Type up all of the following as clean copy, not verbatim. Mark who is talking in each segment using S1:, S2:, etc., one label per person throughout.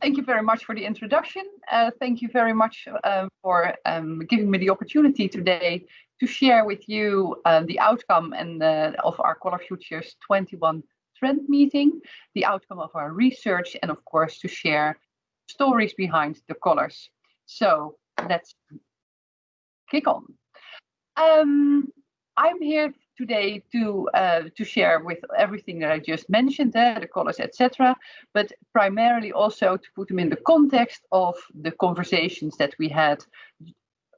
S1: Thank you very much for the introduction. Thank you very much for giving me the opportunity today to share with you the outcome of our ColourFutures 21 trend meeting, the outcome of our research, and of course to share stories behind the colors. So let's kick on. I'm here today to share with everything that I just mentioned, the colors, etc., but primarily also to put them in the context of the conversations that we had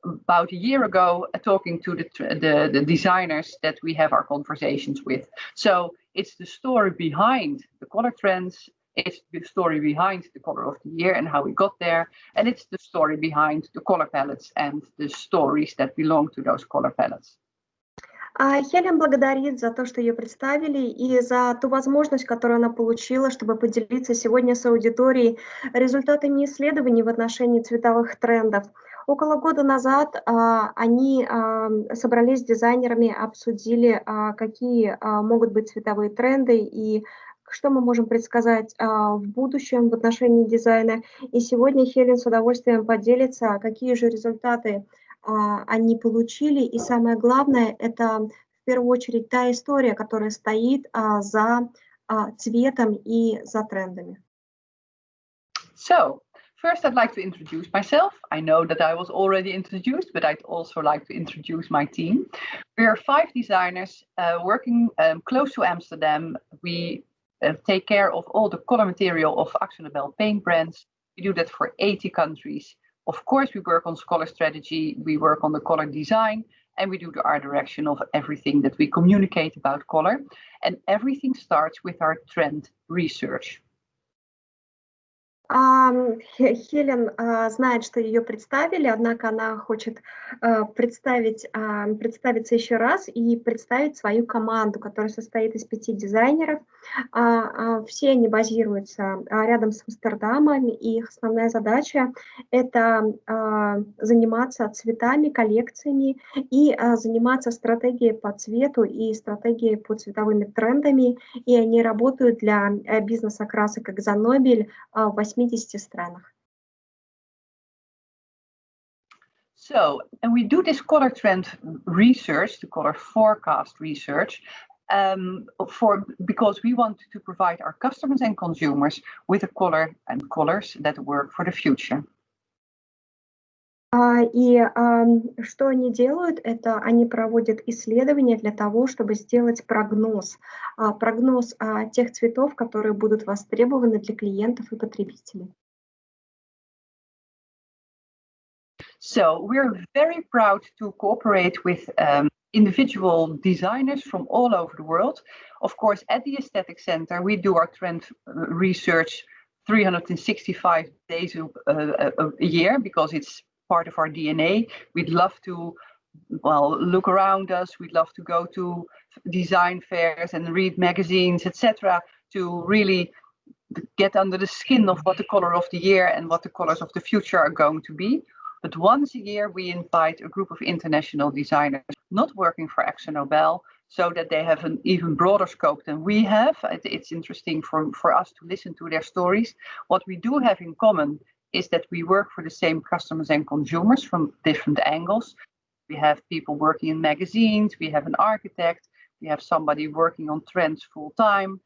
S1: about a year ago, talking to the designers that we have our conversations with. So it's the story behind the color trends, it's the story behind the color of the year and how we got there, and it's the story behind the color palettes and the stories that belong to those color palettes.
S2: Хелен благодарит за то, что ее представили, и за ту возможность, которую она получила, чтобы поделиться сегодня с аудиторией результатами исследований в отношении цветовых трендов. Около года назад они собрались с дизайнерами, обсудили, какие могут быть цветовые тренды и что мы можем предсказать в будущем в отношении дизайна. И сегодня Хелен с удовольствием поделится, какие же результаты они получили, и самое главное, это в первую очередь та история, которая стоит за цветом и за трендами.
S1: So, first I'd like to introduce myself. I know that I was already introduced, but I'd also like to introduce my team. We are 5 designers working close to Amsterdam. We take care of all the color material of AkzoNobel paint brands. We do that for 80 countries. Of course, we work on color strategy, we work on the color design, and we do the art direction of everything that we communicate about color. And everything starts with our trend research.
S2: Хелен знает, что ее представили, однако она хочет представиться еще раз и представить свою команду, которая состоит из 5 дизайнеров. Все они базируются рядом с Амстердамом, и их основная задача – это заниматься цветами, коллекциями и заниматься стратегией по цвету и стратегией по цветовыми трендами. И они работают для бизнеса красок AkzoNobel в 80 странах.
S1: So, and we do this color trend research, the color forecast research, because we want to provide our customers and consumers with a color and colors that work for the future.
S2: И что они делают, это они проводят исследования для того, чтобы сделать прогноз тех цветов, которые будут востребованы для клиентов и потребителей.
S1: So we're very proud to cooperate with individual designers from all over the world. Of course, at the Aesthetic Center, we do our trend research 365 days a year because it's part of our DNA. We'd love to, look around us. We'd love to go to design fairs and read magazines, etc., to really get under the skin of what the color of the year and what the colors of the future are going to be. But once a year, we invite a group of international designers not working for AkzoNobel, so that they have an even broader scope than we have. It's interesting for us to listen to their stories. What we do have in common is that we work for the same customers and consumers from different angles. We have people working in magazines, we have an architect, we have somebody working on trends full time,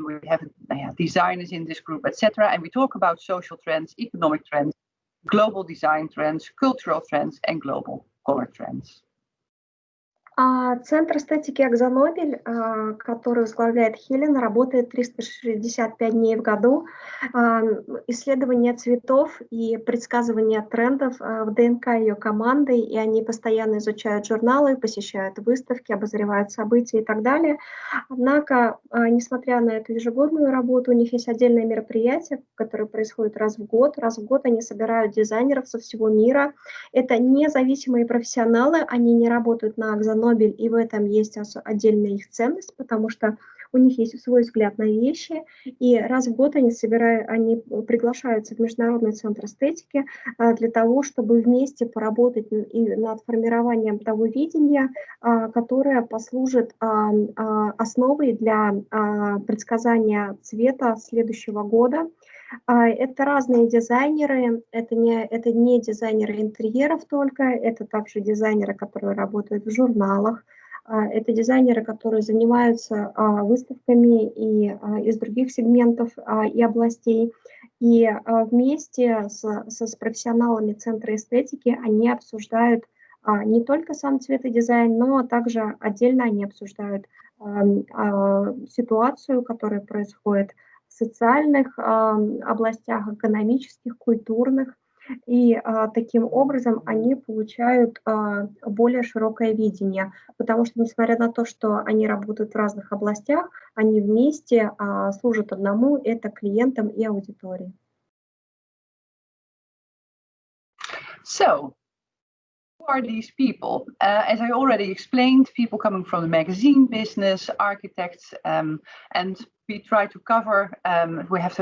S1: we have designers in this group, etc. And we talk about social trends, economic trends, global design trends, cultural trends, and global color trends.
S2: Центр эстетики AkzoNobel, который возглавляет Хелен, работает 365 дней в году. Исследование цветов и предсказывание трендов в ДНК ее команды, и они постоянно изучают журналы, посещают выставки, обозревают события и так далее. Однако, несмотря на эту ежегодную работу, у них есть отдельное мероприятие, которое происходит раз в год. Раз в год они собирают дизайнеров со всего мира. Это независимые профессионалы, они не работают на AkzoNobel, и в этом есть отдельная их ценность, потому что у них есть свой взгляд на вещи, и раз в год они приглашаются в Международный центр эстетики для того, чтобы вместе поработать над формированием того видения, которое послужит основой для предсказания цвета следующего года. Это разные дизайнеры, это не дизайнеры интерьеров только, это также дизайнеры, которые работают в журналах, это дизайнеры, которые занимаются выставками и из других сегментов и областей. И вместе с профессионалами центра эстетики они обсуждают не только сам цвет и дизайн, но также отдельно они обсуждают ситуацию, которая происходит в социальных областях, экономических, культурных. И таким образом они получают более широкое видение, потому что, несмотря на то, что они работают в разных областях, они вместе служат одному, это клиентам и аудитории.
S1: So, who are these people? As I already explained, people coming from the magazine business, architects, and we try to cover. We have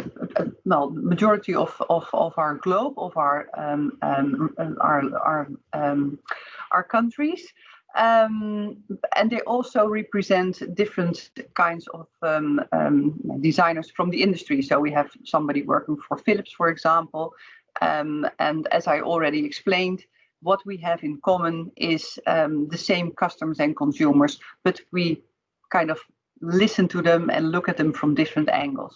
S1: well, majority of our globe, of our countries, and they also represent different kinds of designers from the industry. So we have somebody working for Philips, for example, and as I already explained, what we have in common is the same customers and consumers, but we kind of listen to them and look at them from different angles.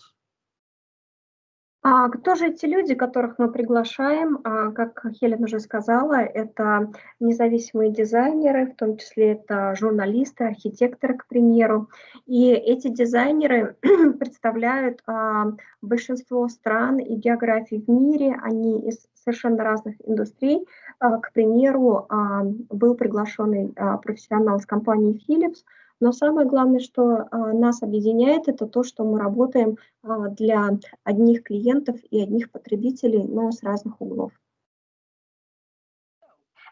S2: Кто же эти люди, которых мы приглашаем? Как Хелен уже сказала, это независимые дизайнеры, в том числе это журналисты, архитекторы, к примеру. И эти дизайнеры представляют большинство стран и географий в мире, они из совершенно разных индустрий. К примеру, был приглашенный профессионал с компании Philips, но самое главное, что нас объединяет, это то, что мы работаем для одних клиентов и одних потребителей, но с разных углов.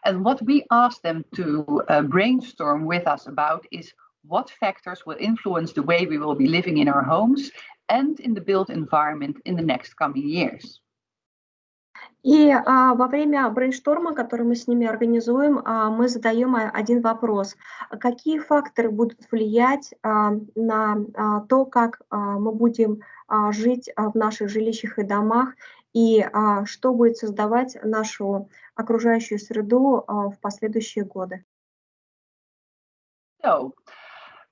S1: And what we ask them to brainstorm with us about is what factors will influence the way we will be living in our homes and in the built environment in the next coming years.
S2: И во время брейншторма, который мы с ними организуем, мы задаем один вопрос. Какие факторы будут влиять на то, как мы будем жить в наших жилищах и домах, и что будет создавать нашу окружающую среду в последующие годы?
S1: So,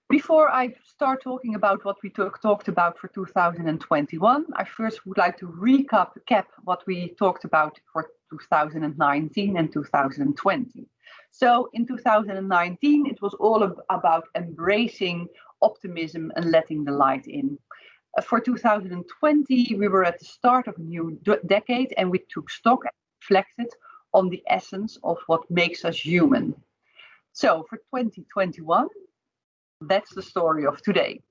S1: before I start talking about what we talked about for 2021, I first would like to recap what we talked about for 2019 and 2020. So in 2019, it was all about embracing optimism and letting the light in. For 2020, we were at the start of a new decade and we took stock and reflected on the essence of what makes us human. So for 2021, that's the story of today.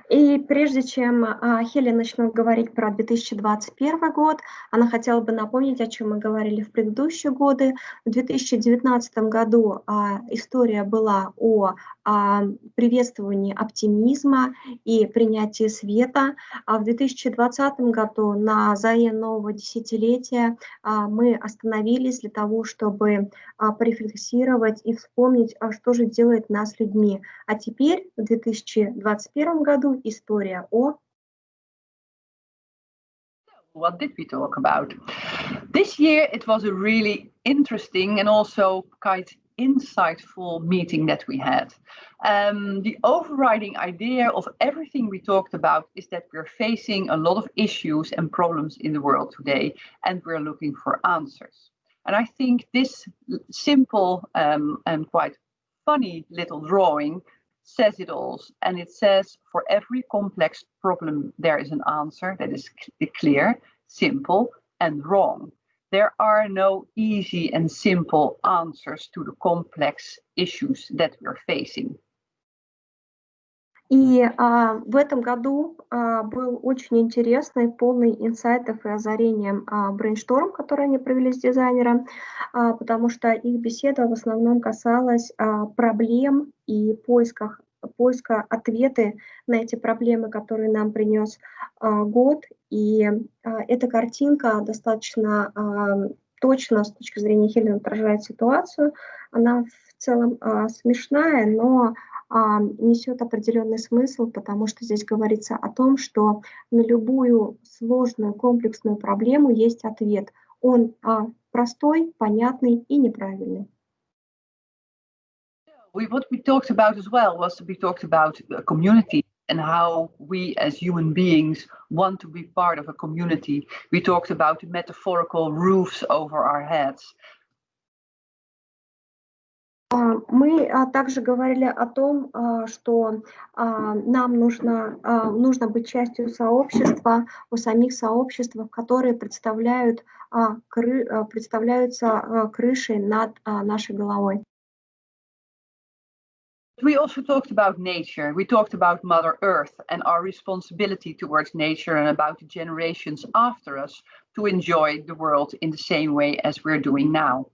S2: И прежде чем Хелен начнет говорить про 2021 год, она хотела бы напомнить, о чем мы говорили в предыдущие годы. В 2019 году история была о приветствовании оптимизма и принятии света. А в 2020 году на заре нового десятилетия мы остановились для того, чтобы порефлексировать и вспомнить, что же делает нас людьми. А теперь в 2021 году история о...
S1: What did we talk about? This year it was a really interesting and also quite insightful meeting that we had. The overriding idea of everything we talked about is that we're facing a lot of issues and problems in the world today, and we're looking for answers. And I think this simple and quite funny little drawing says it all, and it says for every complex problem there is an answer that is clear, simple, and wrong. There are no easy and simple answers to the complex issues that we're facing.
S2: И в этом году был очень интересный, полный инсайтов и озарением брейншторм, который они провели с дизайнером, потому что их беседа в основном касалась проблем и поиска ответы на эти проблемы, которые нам принес год. И эта картинка достаточно точно с точки зрения Хелен отражает ситуацию. Она в целом смешная, но несет определенный смысл, потому что здесь говорится о том, что на любую сложную комплексную проблему есть ответ. Он простой, понятный и неправильный.
S1: What we talked about as well was we talked about a community and how we as human beings want to be part of a community. We talked about the metaphorical roofs over our heads.
S2: Мы также говорили о том, что нам нужно быть частью сообщества, у самих сообществах, которые представляются крышей над нашей головой.
S1: We also talked about nature. We talked about Mother Earth and our responsibility towards nature and about the generations after us to enjoy the world in the same way as we're doing now.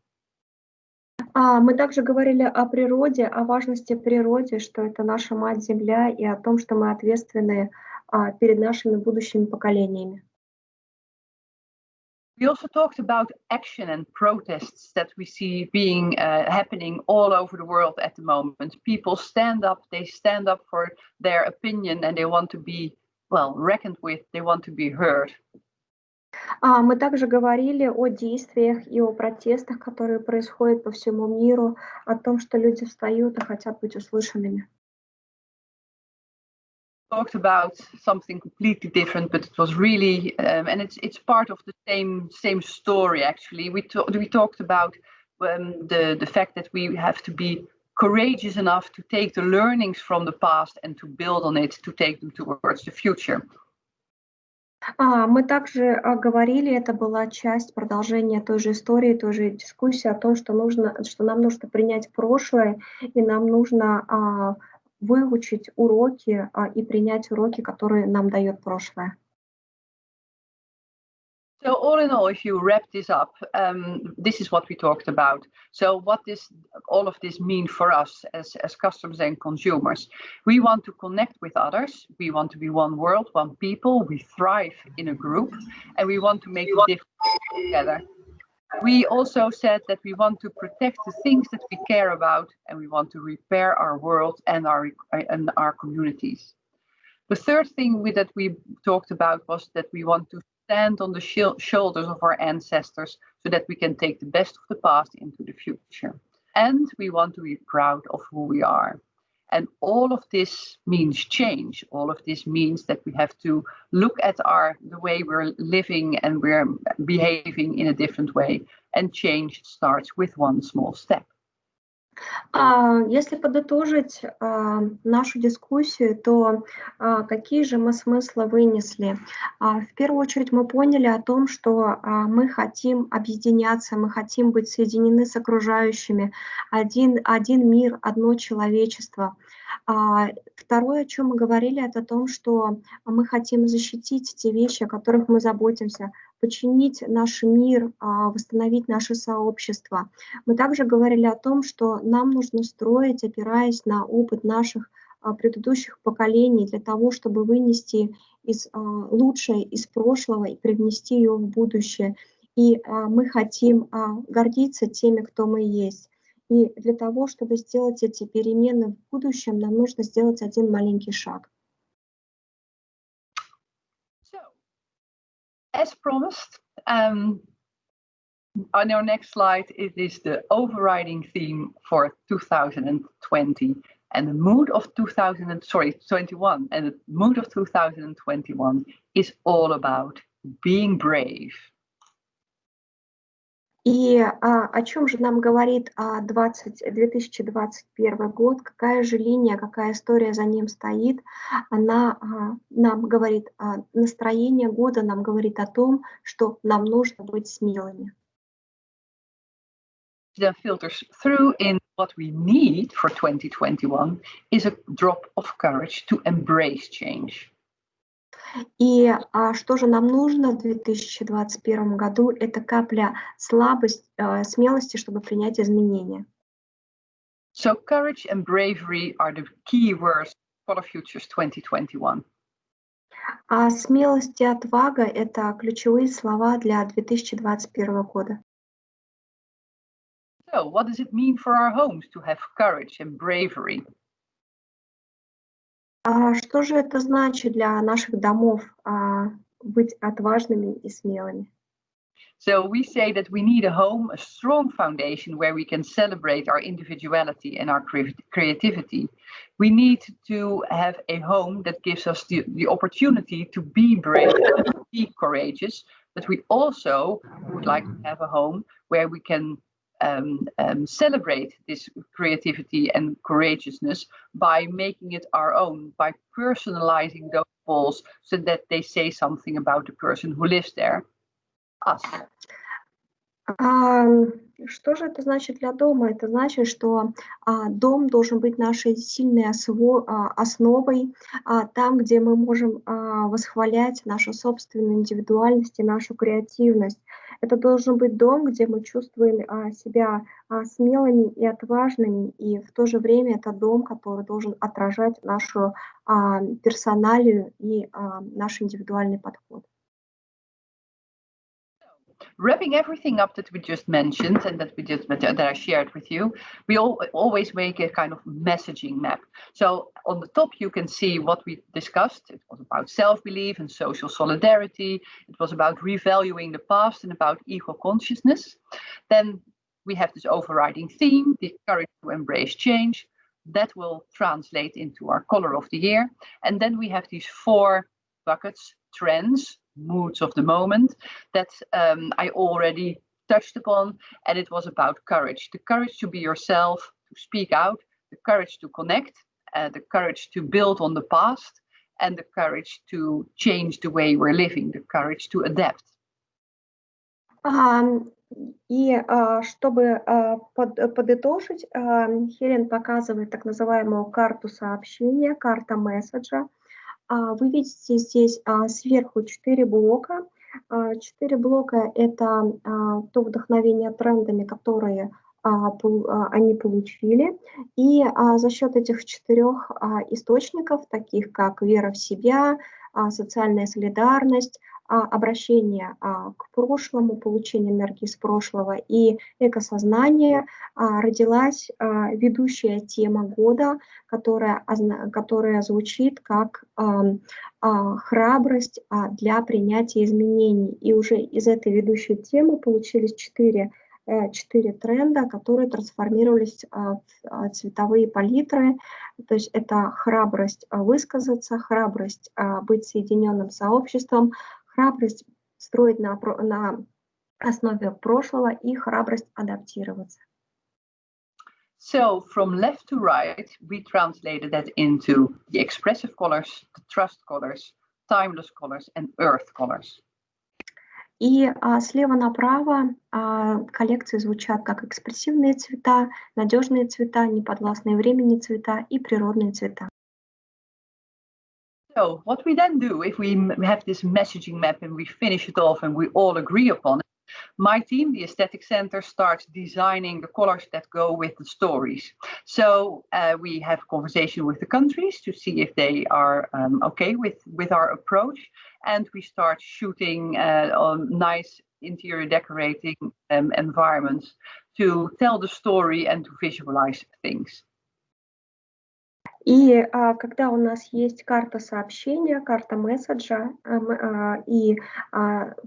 S2: Мы также говорили о природе, о важности природы, что это наша мать-Земля, и о том, что мы ответственны перед нашими будущими поколениями.
S1: We also talked about action and protests that we see being happening all over the world at the moment. People stand up, they stand up for their opinion and they want to be, well, reckoned with, they want to be heard.
S2: Мы также говорили о действиях и о протестах, которые происходят по всему миру, о том, что люди встают и хотят быть услышанными.
S1: Talked about something completely different, but it was really, and it's part of the same story actually. We talked about the fact that we have to be courageous enough to take the learnings from the past and to build on it, to take them towards the future.
S2: Мы также говорили, это была часть продолжения той же истории, той же дискуссии о том, что нам нужно принять прошлое, и нам нужно выучить уроки и принять уроки, которые нам дает прошлое.
S1: So all in all, if you wrap this up, this is what we talked about. So what does all of this mean for us as customers and consumers? We want to connect with others. We want to be one world, one people. We thrive in a group, and we want to make a difference together. We also said that we want to protect the things that we care about, and we want to repair our world and our communities. The third thing that we talked about was that we want to stand on the shoulders of our ancestors so that we can take the best of the past into the future. And we want to be proud of who we are. And all of this means change. All of this means that we have to look at the way we're living and we're behaving in a different way. And change starts with one small step.
S2: Если подытожить нашу дискуссию, то какие же мы смыслы вынесли? В первую очередь мы поняли о том, что мы хотим объединяться, мы хотим быть соединены с окружающими, один мир, одно человечество. Второе, о чем мы говорили, это о том, что мы хотим защитить те вещи, о которых мы заботимся, починить наш мир, восстановить наше сообщество. Мы также говорили о том, что нам нужно строить, опираясь на опыт наших предыдущих поколений, для того, чтобы вынести лучшее из прошлого и привнести ее в будущее. И мы хотим гордиться теми, кто мы есть. И для того, чтобы сделать эти перемены в будущем, нам нужно сделать один маленький шаг.
S1: As promised, on our next slide, it is the overriding theme for 2020 and the mood of 2021. And the mood of 2021 is all about being brave.
S2: И о чем же нам говорит 2021 год, какая же линия, какая история за ним стоит? Она нам говорит, настроение года нам говорит о том, что нам нужно быть смелыми.
S1: Then filters through in what we need for 2021 is a drop of courage to embrace change.
S2: И что же нам нужно в 2021 году? Это капля смелости, чтобы принять изменения.
S1: So courage and bravery are the key words for ColourFutures 2021.
S2: Смелость и отвага – это ключевые слова для 2021 года.
S1: So what does it mean for our homes to have courage and bravery?
S2: Что же это значит для наших домов быть отважными и смелыми?
S1: So we say that we need a home, a strong foundation where we can celebrate our individuality and our creativity. We need to have a home that gives us the opportunity to be brave, to be courageous, but we also would like to have a home where we can celebrate this creativity and courageousness by making it our own, by personalizing those walls so that they say something about the person who lives there, us.
S2: Что же это значит для дома? Это значит, что дом должен быть нашей сильной основой, там, где мы можем восхвалять нашу собственную индивидуальность и нашу креативность. Это должен быть дом, где мы чувствуем себя смелыми и отважными, и в то же время это дом, который должен отражать нашу персоналию и наш индивидуальный подход.
S1: Wrapping everything up that we just mentioned and that I shared with you, we always make a kind of messaging map. So on the top you can see what we discussed. It was about self-belief and social solidarity. It was about revaluing the past and about equal consciousness. Then we have this overriding theme, the courage to embrace change. That will translate into our color of the year. And then we have these 4 buckets: trends, moods of the moment, that I already touched upon, and it was about courage. The courage to be yourself, to speak out, the courage to connect, the courage to build on the past, and the courage to change the way we're living, the courage to adapt.
S2: И чтобы подытожить, Хелен показывает так называемую карту сообщения, карта месседжа. Вы видите здесь сверху 4 блока. 4 блока – это то вдохновение трендами, которые они получили. И за счет этих 4 источников, таких как вера в себя, социальная солидарность, обращение к прошлому, получение энергии из прошлого и экосознание, родилась ведущая тема года, которая звучит как храбрость для принятия изменений. И уже из этой ведущей темы получились 4 тренда, которые трансформировались в цветовые палитры. То есть это храбрость высказаться, храбрость быть соединенным сообществом, храбрость строить на основе прошлого и храбрость адаптироваться.
S1: So from left to right, we translated that into the expressive colors, the trust colors, timeless colors, and earth colors.
S2: И слева направо коллекции звучат как экспрессивные цвета, надежные цвета, неподвластные времени цвета и природные цвета.
S1: So what we then do, if we have this messaging map and we finish it off and we all agree upon it, my team, the Aesthetic Center, starts designing the colors that go with the stories. So we have conversation with the countries to see if they are okay with our approach. And we start shooting on nice interior decorating environments to tell the story and to visualize things.
S2: И когда у нас есть карта сообщения, карта месседжа, и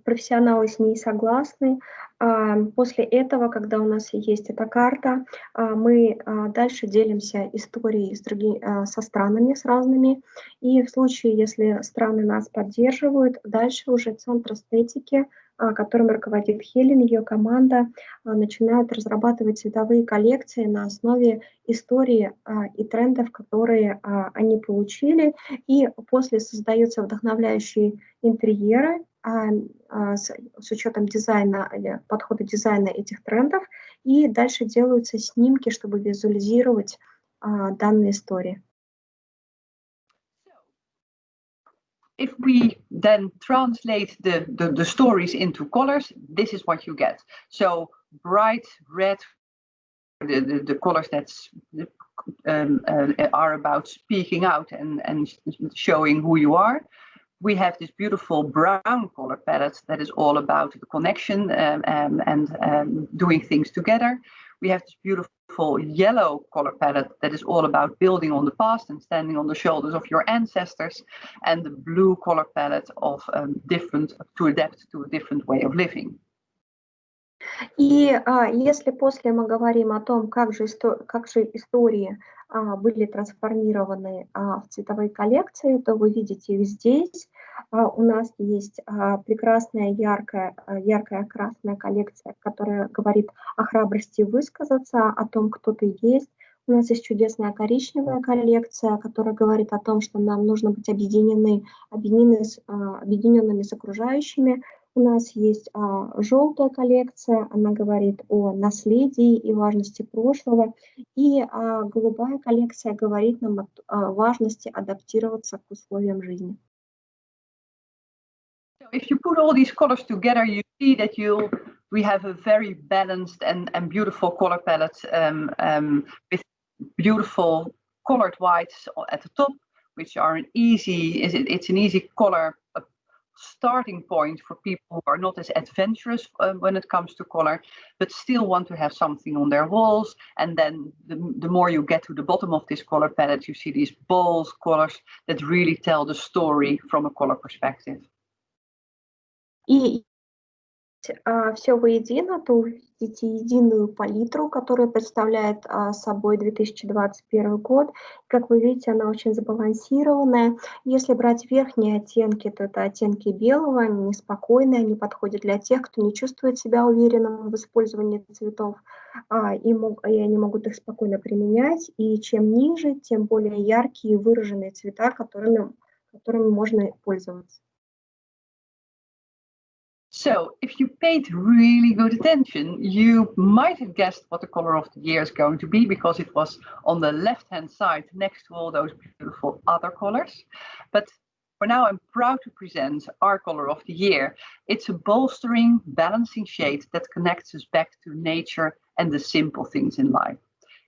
S2: профессионалы с ней согласны, после этого, когда у нас есть эта карта, мы дальше делимся историей со странами, с разными. И в случае, если страны нас поддерживают, дальше уже центр эстетики, которым руководит Хелен, ее команда, начинают разрабатывать цветовые коллекции на основе истории и трендов, которые они получили. И после создаются вдохновляющие интерьеры с учетом дизайна, подхода дизайна этих трендов. И дальше делаются снимки, чтобы визуализировать данные истории.
S1: If we then translate the stories into colors, this is what you get. So bright red, the colors that are about speaking out and showing who you are. We have this beautiful brown color palette that is all about the connection and doing things together. We have this beautiful beautiful yellow color palette that is all about building on the past and standing on the shoulders of your ancestors, and the blue color palette of to adapt to a different way of living.
S2: И если после мы говорим о том, как же истории были трансформированы в цветовые коллекции, то вы видите их здесь. У нас есть прекрасная яркая красная коллекция, которая говорит о храбрости высказаться, о том, кто ты есть. У нас есть чудесная коричневая коллекция, которая говорит о том, что нам нужно быть объединенными с окружающими. У нас есть желтая коллекция, она говорит о наследии и важности прошлого. И голубая коллекция говорит нам о важности адаптироваться к условиям жизни.
S1: So if you put all these colors together, you see that we have a very balanced and beautiful color palette with beautiful colored whites at the top, which are an easy color starting point for people who are not as adventurous when it comes to color, but still want to have something on their walls. And then the more you get to the bottom of this color palette, you see these bold colors that really tell the story from a color perspective.
S2: И все воедино, то увидите единую палитру, которая представляет собой 2021 год. Как вы видите, она очень забалансированная. Если брать верхние оттенки, то это оттенки белого, они неспокойные, они подходят для тех, кто не чувствует себя уверенным в использовании цветов, и они могут их спокойно применять. И чем ниже, тем более яркие и выраженные цвета, которыми можно пользоваться.
S1: So, if you paid really good attention, you might have guessed what the color of the year is going to be, because it was on the left-hand side next to all those beautiful other colors. But for now, I'm proud to present our color of the year. It's a bolstering, balancing shade that connects us back to nature and the simple things in life.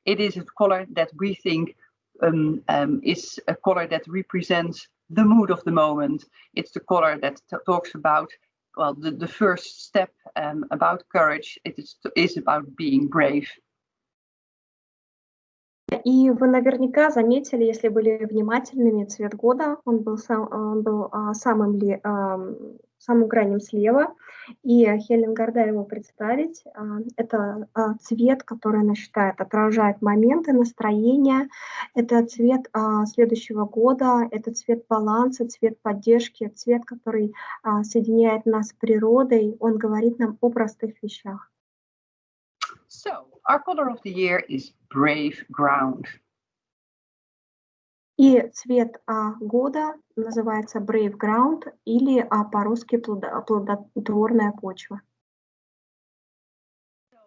S1: It is a color that we think is a color that represents the mood of the moment. It's the color that talks about the first step about courage. It is about being brave.
S2: И вы наверняка заметили, если были внимательными, цвет года, он был самым крайним слева, и Хелен горда его представить. Это цвет, который она считает отражает моменты, настроения. Это цвет следующего года, это цвет баланса, цвет поддержки, цвет, который соединяет нас с природой. Он говорит нам о простых вещах.
S1: So, our color of the year is brave ground.
S2: И цвет года называется brave ground, или по-русски плодотворная почва.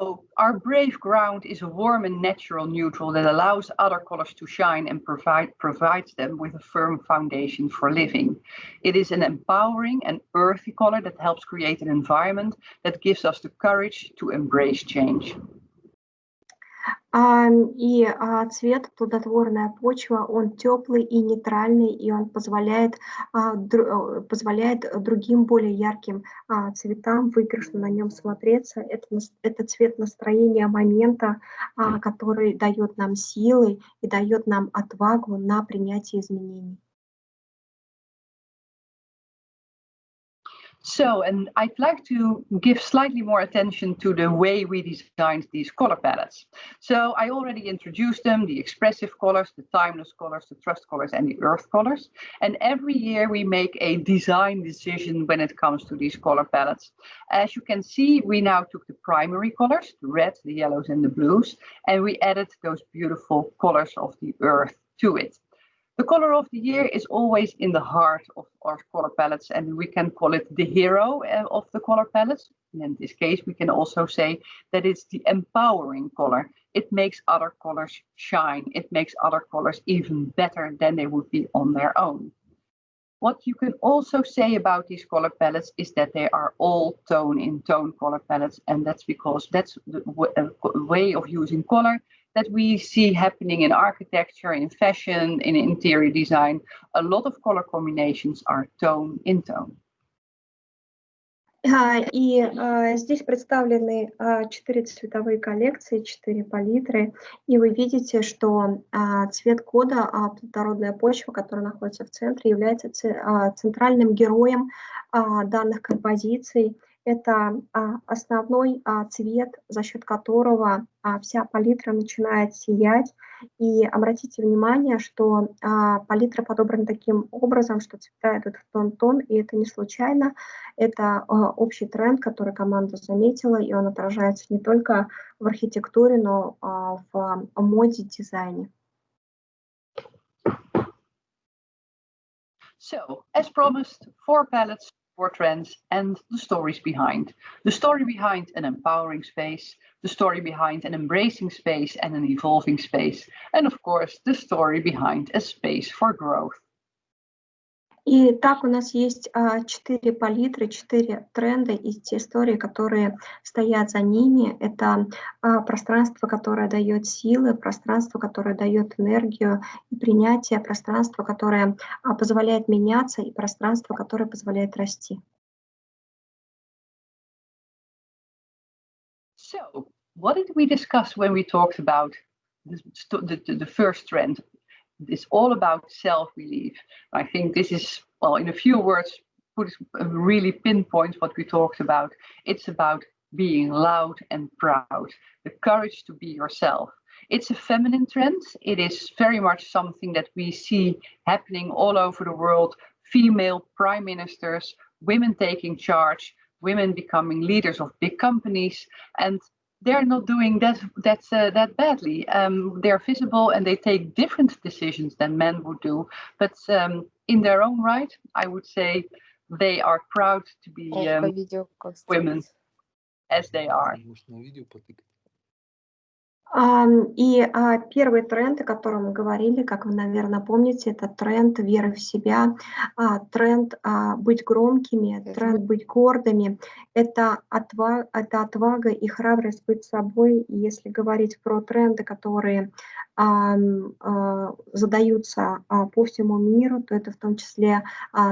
S1: So, our brave ground is a warm and natural neutral that allows other colors to shine and provides them with a firm foundation for living. It is an empowering and earthy color that helps create an environment that gives us the courage to embrace change.
S2: И цвет плодотворная почва, он теплый и нейтральный, и он позволяет другим более ярким цветам выигрышно на нем смотреться. Это цвет настроения момента, который дает нам силы и дает нам отвагу на принятие изменений.
S1: So, and I'd like to give slightly more attention to the way we designed these color palettes. So I already introduced them, the expressive colors, the timeless colors, the trust colors, and the earth colors. And every year we make a design decision when it comes to these color palettes. As you can see, we now took the primary colors, the reds, the yellows, and the blues, and we added those beautiful colors of the earth to it. The color of the year is always in the heart of our color palettes, and we can call it the hero of the color palettes. And in this case, we can also say that it's the empowering color. It makes other colors shine. It makes other colors even better than they would be on their own. What you can also say about these color palettes is that they are all tone-in-tone color palettes, and that's because that's the way of using color that we see happening in architecture, in fashion, in interior design. A lot of color combinations are tone in tone.
S2: Здесь представлены 4 цветовые коллекции, 4 палитры, и вы видите, что цвет кода, плодородная почва, которая находится в центре, является центральным героем данных композиций. Это основной цвет, за счет которого вся палитра начинает сиять. И обратите внимание, что палитра подобрана таким образом, что цвета идут в тон-тон, и это не случайно. Это общий тренд, который команда заметила, и он отражается не только в архитектуре, но в моде, дизайне.
S1: So, as promised, 4 palettes, 4 trends, and the stories behind. The story behind an empowering space, the story behind an embracing space and an evolving space, and of course, the story behind a space for growth.
S2: И так у нас есть 4 палитры, 4 тренда и те истории, которые стоят за ними. Это пространство, которое дает силы, пространство, которое дает энергию и принятие, пространство, которое позволяет меняться, и пространство, которое позволяет расти.
S1: So, what did we discuss when we talked about the first trend? It's all about self-belief. I think this is, well, in a few words, really pinpoint what we talked about. It's about being loud and proud, the courage to be yourself. It's a feminine trend. It is very much something that we see happening all over the world. Female prime ministers, women taking charge, women becoming leaders of big companies, and they're not doing that badly. They're visible and they take different decisions than men would do. But in their own right, I would say they are proud to be women as they are.
S2: И первый тренд, о котором мы говорили, как вы, наверное, помните, это тренд веры в себя, тренд быть громкими, тренд быть гордыми. Это отвага и храбрость быть собой. И если говорить про тренды, которые задаются по всему миру, то это в том числе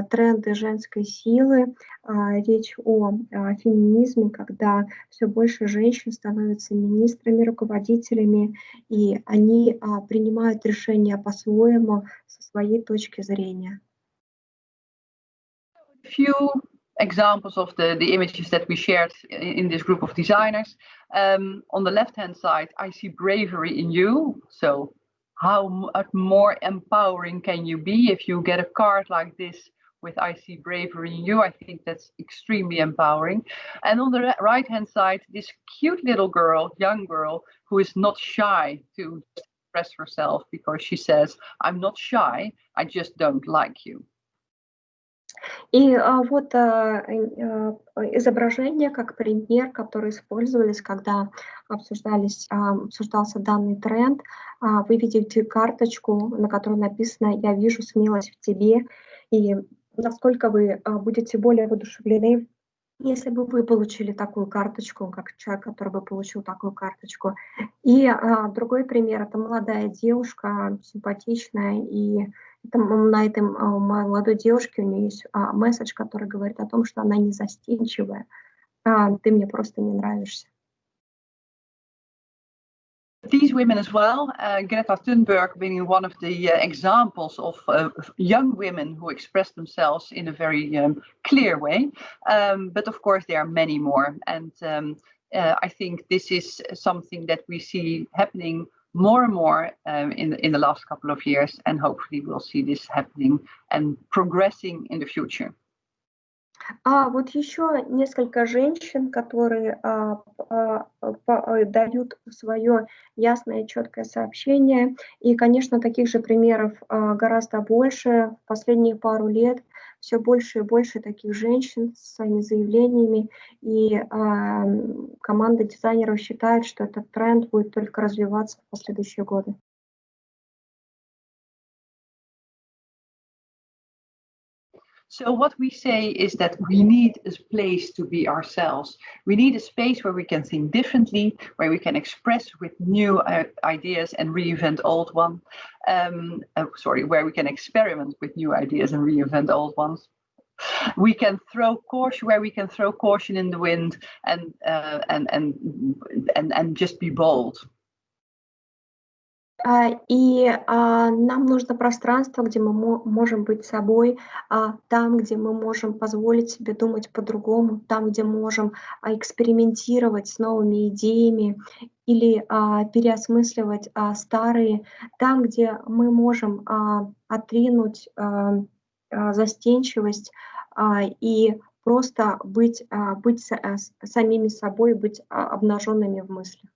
S2: тренды женской силы. Речь о феминизме, когда все больше женщин становятся министрами, руководителями, и они принимают решения по-своему, со своей точки зрения.
S1: Few examples of the images that we shared in this group of designers. On the left-hand side, I see bravery in you. So how much more empowering can you be if you get a card like this with I see bravery in you? I think that's extremely empowering. And on the right-hand side, this cute little girl, young girl, who is not shy to express herself because she says, I'm not shy, I just don't like you.
S2: И вот изображение как пример, который использовались, когда обсуждался данный тренд. Вы видите карточку, на которой написано «Я вижу смелость в тебе», и насколько вы будете более воодушевлены, если бы вы получили такую карточку, как человек, который бы получил такую карточку. И другой пример – это молодая девушка, симпатичная, и на этой молодой девушке у нее есть месседж, который говорит о том, что она не застенчивая, ты мне просто не нравишься.
S1: These women as well, Greta Thunberg being one of the examples of young women who express themselves in a very clear way. But of course, there are many more. And I think this is something that we see happening more and more in the last couple of years. And hopefully we'll see this happening and progressing in the future.
S2: Вот еще несколько женщин, которые дают свое ясное и четкое сообщение. И, конечно, таких же примеров гораздо больше. В последние пару лет все больше и больше таких женщин с своими заявлениями. И команда дизайнеров считает, что этот тренд будет только развиваться в последующие годы.
S1: So what we say is that we need a place to be ourselves. We need a space where we can think differently, where we can express with new ideas and reinvent old ones. Where we can experiment with new ideas and reinvent old ones. We can throw caution where we can throw caution in the wind and just be bold.
S2: И нам нужно пространство, где мы можем быть собой, там, где мы можем позволить себе думать по-другому, там, где мы можем экспериментировать с новыми идеями или переосмысливать старые, там, где мы можем отринуть застенчивость и просто быть самими собой, быть обнаженными в мыслях.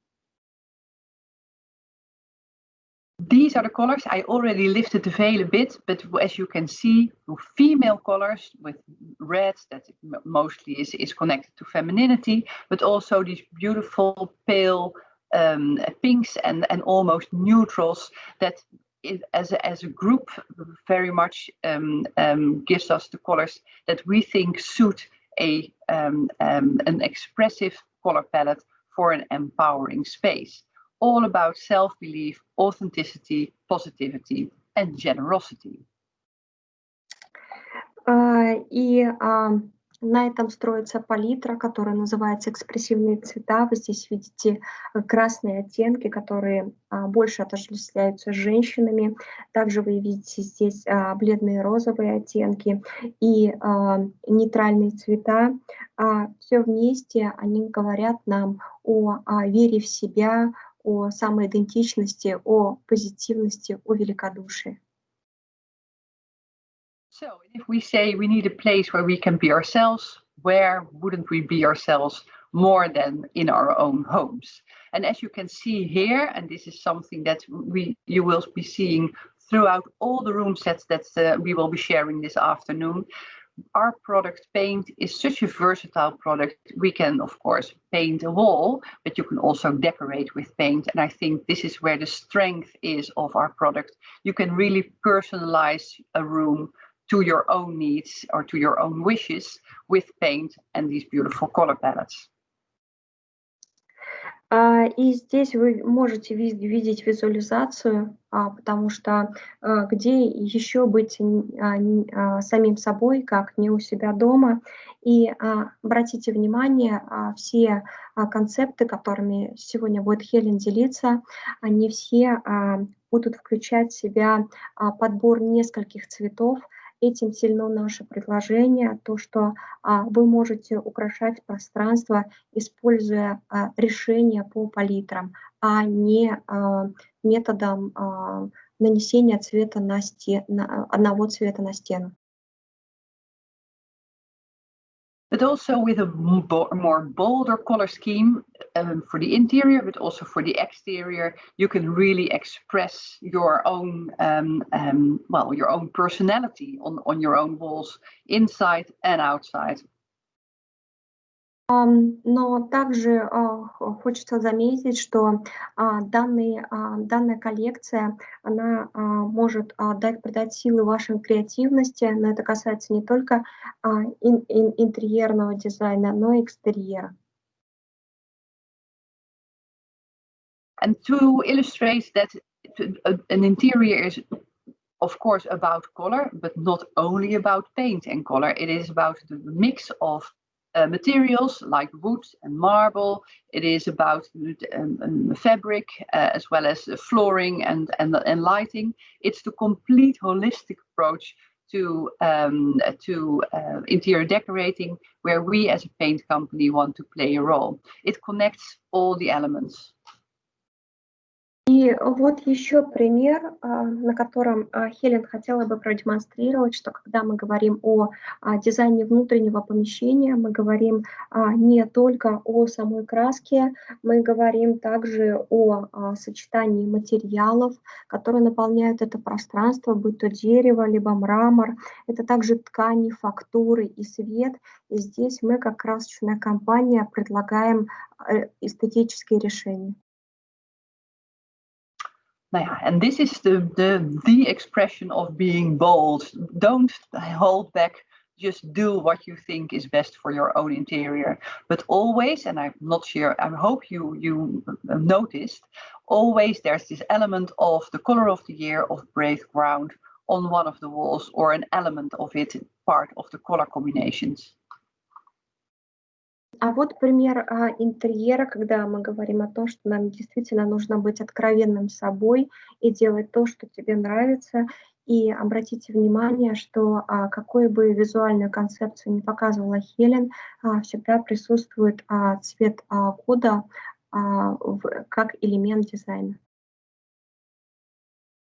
S1: These are the colors. I already lifted the veil a bit, but as you can see, female colors with red, that mostly is connected to femininity, but also these beautiful pale pinks and almost neutrals that as a group very much gives us the colors that we think suit an expressive color palette for an empowering space. All about self-belief, authenticity, positivity, and generosity.
S2: И на этом строится палитра, которая называется экспрессивные цвета. Вы здесь видите красные оттенки, которые больше отождествляются с женщинами. Также вы видите здесь бледные розовые оттенки и нейтральные цвета. Все вместе они говорят нам о вере в себя, о самоидентичности, о позитивности, о великодушии.
S1: So if we say we need a place where we can be ourselves, where wouldn't we be ourselves more than in our own homes? And as you can see here, and this is something that you will be seeing throughout all the room sets that we will be sharing this afternoon, our product paint is such a versatile product. We can, of course, paint a wall, but you can also decorate with paint. And I think this is where the strength is of our product. You can really personalize a room to your own needs or to your own wishes with paint and these beautiful color palettes.
S2: И здесь вы можете видеть визуализацию, потому что где еще быть самим собой, как не у себя дома. И обратите внимание, все концепты, которыми сегодня будет Хелен делиться, они все будут включать в себя подбор нескольких цветов. Этим сильно наше предложение, то, что вы можете украшать пространство, используя решения по палитрам, а не методом нанесения цвета одного цвета на стену.
S1: But also with a more bolder color scheme for the interior, but also for the exterior, you can really express your own, your own personality on your own walls, inside and outside.
S2: Но также хочется заметить, что данная коллекция, она может придать силы вашей креативности, но это касается не только интерьерного дизайна, но и экстерьера.
S1: And to illustrate that an interior is, of course, about color, but not only about paint and color. It is about the mix of materials like wood and marble. It is about fabric as well as flooring and lighting. It's the complete holistic approach to interior decorating, where we as a paint company want to play a role. It connects all the elements.
S2: И вот еще пример, на котором Хелен хотела бы продемонстрировать, что когда мы говорим о дизайне внутреннего помещения, мы говорим не только о самой краске, мы говорим также о сочетании материалов, которые наполняют это пространство, будь то дерево, либо мрамор. Это также ткани, фактуры и свет. И здесь мы, как красочная компания, предлагаем эстетические решения.
S1: And this is the expression of being bold. Don't hold back. Just do what you think is best for your own interior. But always, and I'm not sure, I hope you noticed, always there's this element of the color of the year of brave ground on one of the walls, or an element of it part of the color combinations.
S2: А вот пример интерьера, когда мы говорим о том, что нам действительно нужно быть откровенным с собой и делать то, что тебе нравится. И обратите внимание, что какую бы визуальную концепцию не показывала Хелен, всегда присутствует цвет кода как элемент дизайна.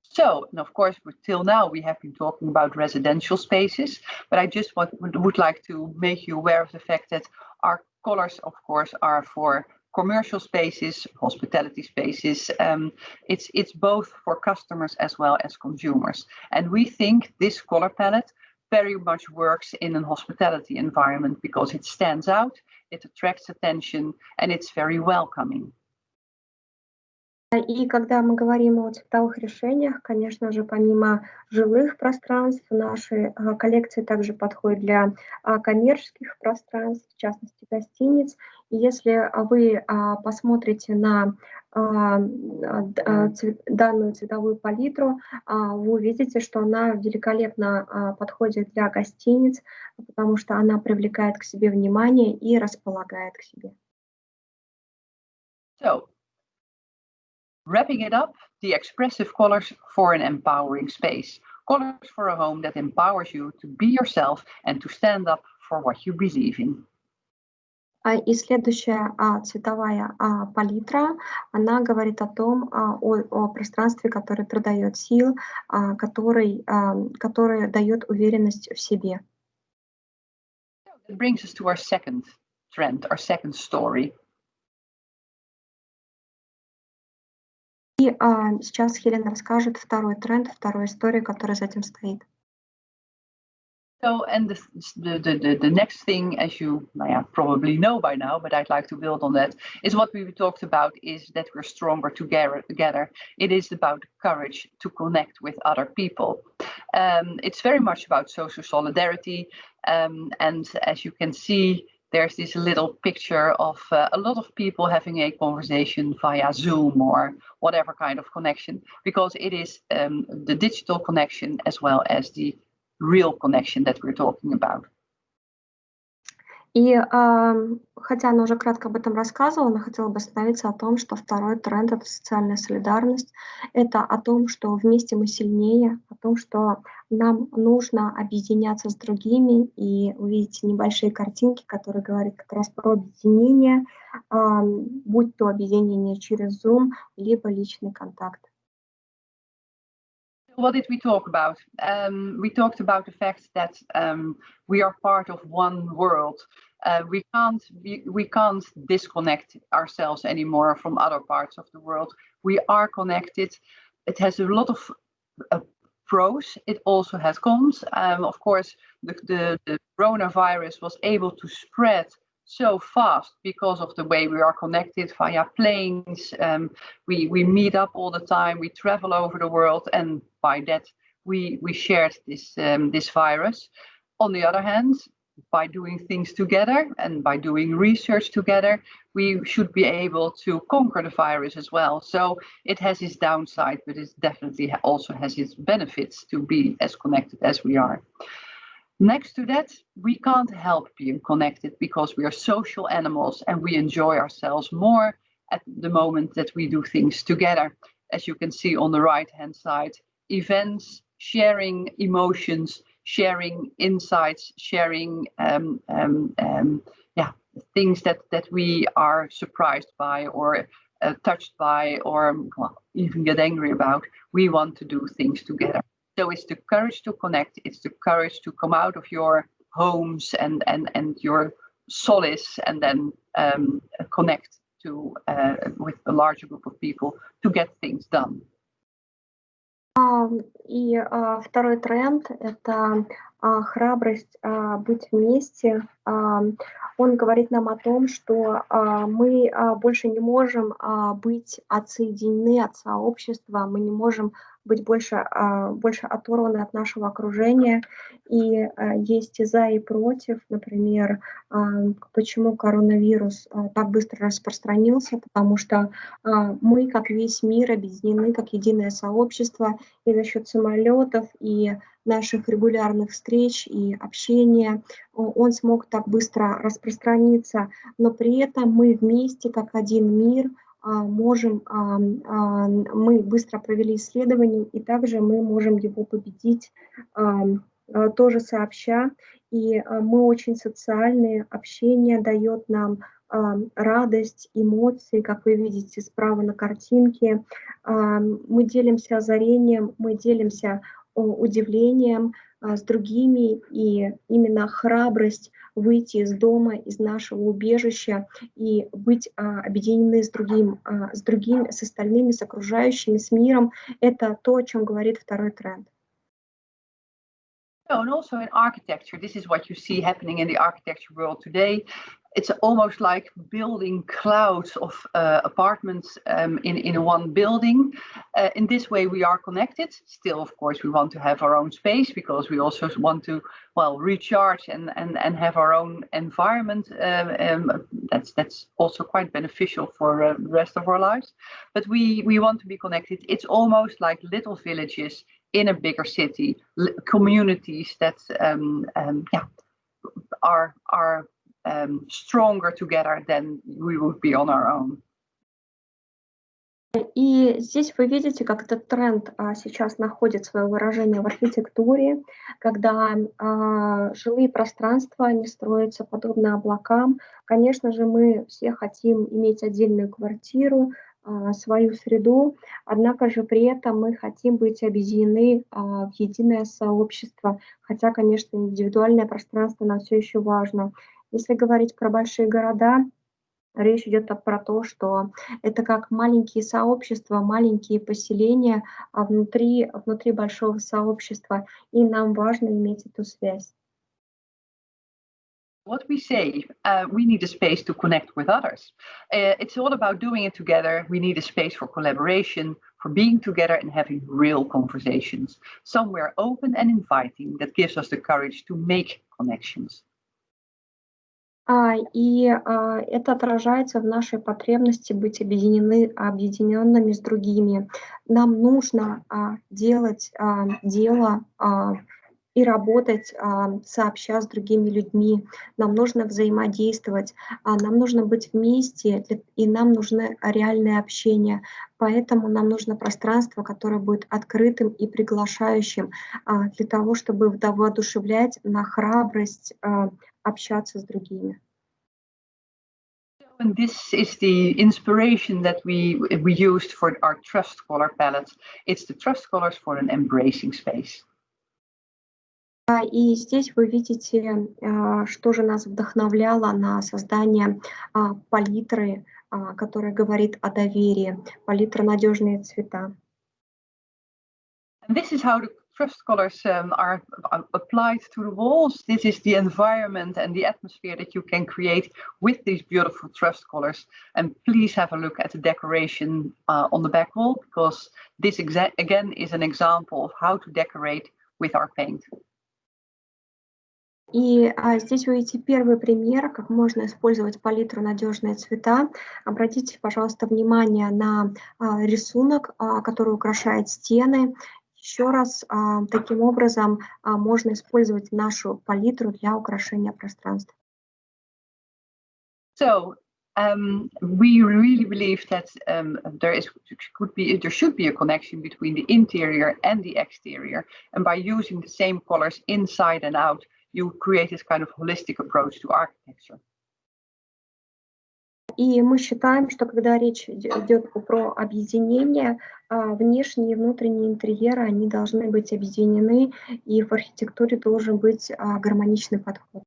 S1: So, and of course, till now we have been talking about residential spaces, but I just would like to make you aware of the fact that our colors, of course, are for commercial spaces, hospitality spaces. It's both for customers as well as consumers. And we think this color palette very much works in a hospitality environment because it stands out, it attracts attention, and it's very welcoming.
S2: И когда мы говорим о цветовых решениях, конечно же, помимо жилых пространств, наши коллекции также подходят для коммерческих пространств, в частности гостиниц. И если вы посмотрите на данную цветовую палитру, вы увидите, что она великолепно подходит для гостиниц, потому что она привлекает к себе внимание и располагает к себе.
S1: So, wrapping it up, the expressive colors for an empowering space. Colors for a home that empowers you to be yourself and to stand up for what you believe in.
S2: И следующая цветовая палитра, она говорит о том, о пространстве, которое придает сил, которое дает уверенность в себе.
S1: That brings us to our second trend, our second story.
S2: И сейчас Хелен расскажет второй тренд, вторую историю, которая за этим стоит.
S1: So, and the next thing, as you probably know by now, but I'd like to build on that, is what we talked about, is that we're stronger together. It is about courage to connect with other people. It's very much about social solidarity. And as you can see, there's this little picture of a lot of people having a conversation via Zoom or whatever kind of connection, because it is the digital connection as well as the real connection that we're talking about.
S2: И хотя она уже кратко об этом рассказывала, но хотела бы остановиться о том, что второй тренд — это социальная солидарность. Это о том, что вместе мы сильнее, о том, что нам нужно объединяться с другими. И увидите небольшие картинки, которые говорят как раз про объединение, будь то объединение через Zoom, либо личный контакт.
S1: What did we talk about? We talked about the fact that we are part of one world. We can't disconnect ourselves anymore from other parts of the world. We are connected. It has a lot of pros. It also has cons. Of course, the coronavirus was able to spread so fast because of the way we are connected via planes. We meet up all the time. We travel over the world, and by that we shared this virus. On the other hand, by doing things together and by doing research together, we should be able to conquer the virus as well. So it has its downside, but it definitely also has its benefits to be as connected as we are. Next to that, we can't help being connected because we are social animals and we enjoy ourselves more at the moment that we do things together. As you can see on the right-hand side, events, sharing emotions, sharing insights, sharing things that we are surprised by or touched by or even get angry about. We want to do things together. So it's the courage to connect. It's the courage to come out of your homes and your solace and then connect with a larger group of people to get things done.
S2: И второй тренд — это храбрость быть вместе. Он говорит нам о том, что мы больше не можем быть отсоединены от сообщества, мы не можем быть больше оторваны от нашего окружения. И есть и за, и против. Например, почему коронавирус так быстро распространился, потому что мы, как весь мир, объединены как единое сообщество и за счет самолетов, и наших регулярных встреч и общения он смог так быстро распространиться, но при этом мы вместе, как один мир, мы быстро провели исследование, и также мы можем его победить тоже сообща. И мы очень социальные, общение дает нам радость, эмоции, как вы видите справа на картинке. Мы делимся озарением, мы делимся удивлением с другими, и именно храбрость выйти из дома, из нашего убежища и быть объединены с остальными, с окружающими, с миром, это то, о чем говорит второй тренд.
S1: And also in architecture, this is what you see happening in the architecture world today. It's almost like building clouds of apartments in one building. In this way, we are connected. Still, of course, we want to have our own space because we also want to, well, recharge and have our own environment. That's also quite beneficial for the rest of our lives. But we want to be connected. It's almost like little villages in a bigger city, communities that are stronger together than we would be on our own.
S2: И здесь вы видите, как этот тренд сейчас находит свое выражение в архитектуре, когда жилые пространства не строятся подобно облакам. Конечно же, мы все хотим иметь отдельную квартиру, свою среду, однако же при этом мы хотим быть объединены в единое сообщество, хотя, конечно, индивидуальное пространство нам все еще важно. Если говорить про большие города, речь идет про то, что это как маленькие сообщества, маленькие поселения внутри большого сообщества, и нам важно иметь эту связь.
S1: What we say, we need a space to connect with others. It's all about doing it together. We need a space for collaboration, for being together and having real conversations. Somewhere open and inviting that gives us the courage to make connections.
S2: И это отражается в нашей потребности быть объединенными с другими. Нам нужно делать дело и работать сообща с другими людьми. Нам нужно взаимодействовать, нам нужно быть вместе, и нам нужно реальное общение. Поэтому нам нужно пространство, которое будет открытым и приглашающим для того, чтобы воодушевлять на храбрость общаться с другими.
S1: And this is the inspiration that we used for our trust color palette. It's the trust colors for an embracing space.
S2: И здесь вы видите, что же нас вдохновляло на создание палитры, которая говорит о доверии, палитра «Надежные цвета».
S1: And this is how the trust colors are applied to the walls. This is the environment and the atmosphere that you can create with these beautiful trust colors. And please have a look at the decoration on the back wall, because this again is an example of how to decorate with our paint.
S2: И здесь вы видите первый пример, как можно использовать палитру «Надежные цвета». Обратите, пожалуйста, внимание на рисунок, который украшает стены. Еще раз, таким образом можно использовать нашу палитру для украшения пространства.
S1: So we really believe that there should be a connection between the interior and the exterior, and by using the same colors inside and out, you create this kind of holistic approach to architecture.
S2: И мы считаем, что когда речь идет про объединение, внешние и внутренние интерьеры, они должны быть объединены, и в архитектуре должен быть гармоничный подход.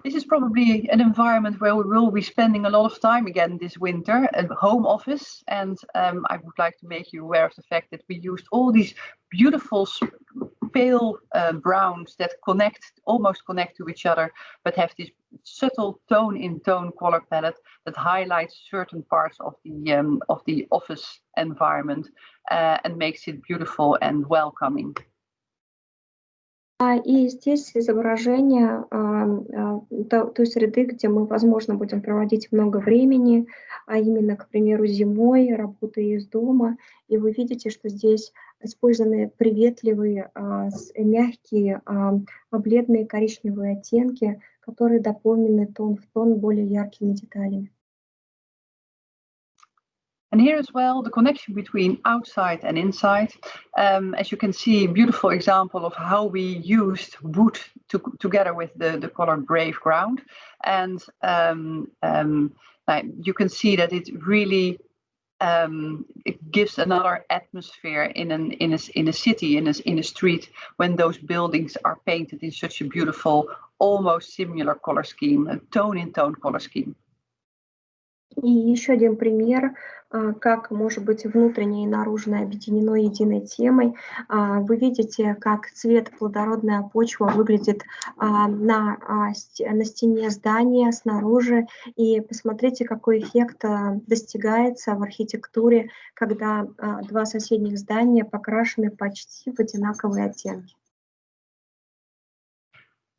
S1: This is probably an environment where we will be spending a lot of time again this winter at home office, and I would like to make you aware of the fact that we used all these beautiful pale browns that almost connect to each other, but have this subtle tone-in-tone color palette that highlights certain parts of the office environment and makes it beautiful and welcoming.
S2: И здесь изображение той среды, где мы, возможно, будем проводить много времени, а именно, к примеру, зимой, работая из дома. И вы видите, что здесь использованы приветливые, мягкие, бледные коричневые оттенки, которые дополнены тон в тон более яркими деталями.
S1: And here as well, the connection between outside and inside. As you can see, beautiful example of how we used wood together with the color brave ground. And you can see that it really it gives another atmosphere in a city, in a street, when those buildings are painted in such a beautiful, almost similar color scheme, a tone-in-tone color scheme.
S2: И еще один пример, как может быть внутреннее и наружное объединено единой темой. Вы видите, как цвет плодородная почва выглядит на стене здания снаружи. И посмотрите, какой эффект достигается в архитектуре, когда два соседних здания покрашены почти в одинаковые оттенки.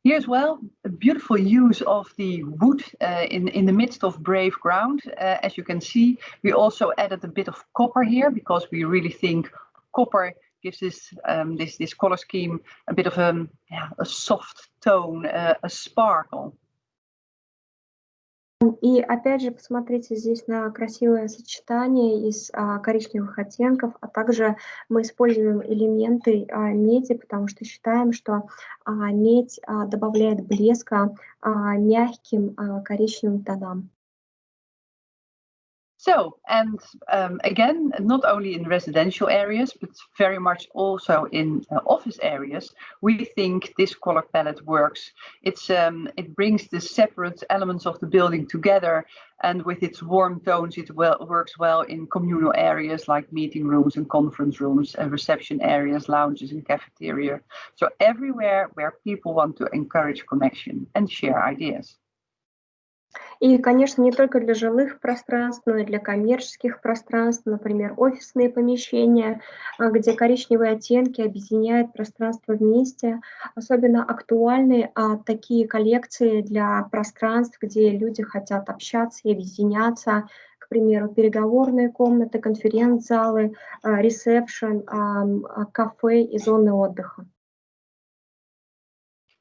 S1: Here as well, a beautiful use of the wood in the midst of brave ground. As you can see, we also added a bit of copper here because we really think copper gives this color scheme a bit of a soft tone, a sparkle.
S2: И опять же, посмотрите здесь на красивое сочетание из коричневых оттенков, а также мы используем элементы меди, потому что считаем, что медь добавляет блеска мягким коричневым тонам.
S1: So, and again, not only in residential areas, but very much also in office areas, we think this color palette works. It brings the separate elements of the building together, and with its warm tones, it works well in communal areas like meeting rooms and conference rooms, and reception areas, lounges and cafeteria. So everywhere where people want to encourage connection and share ideas.
S2: И, конечно, не только для жилых пространств, но и для коммерческих пространств, например, офисные помещения, где коричневые оттенки объединяют пространство вместе. Особенно актуальны такие коллекции для пространств, где люди хотят общаться и объединяться. К примеру, переговорные комнаты, конференц-залы, ресепшн, кафе и зоны отдыха.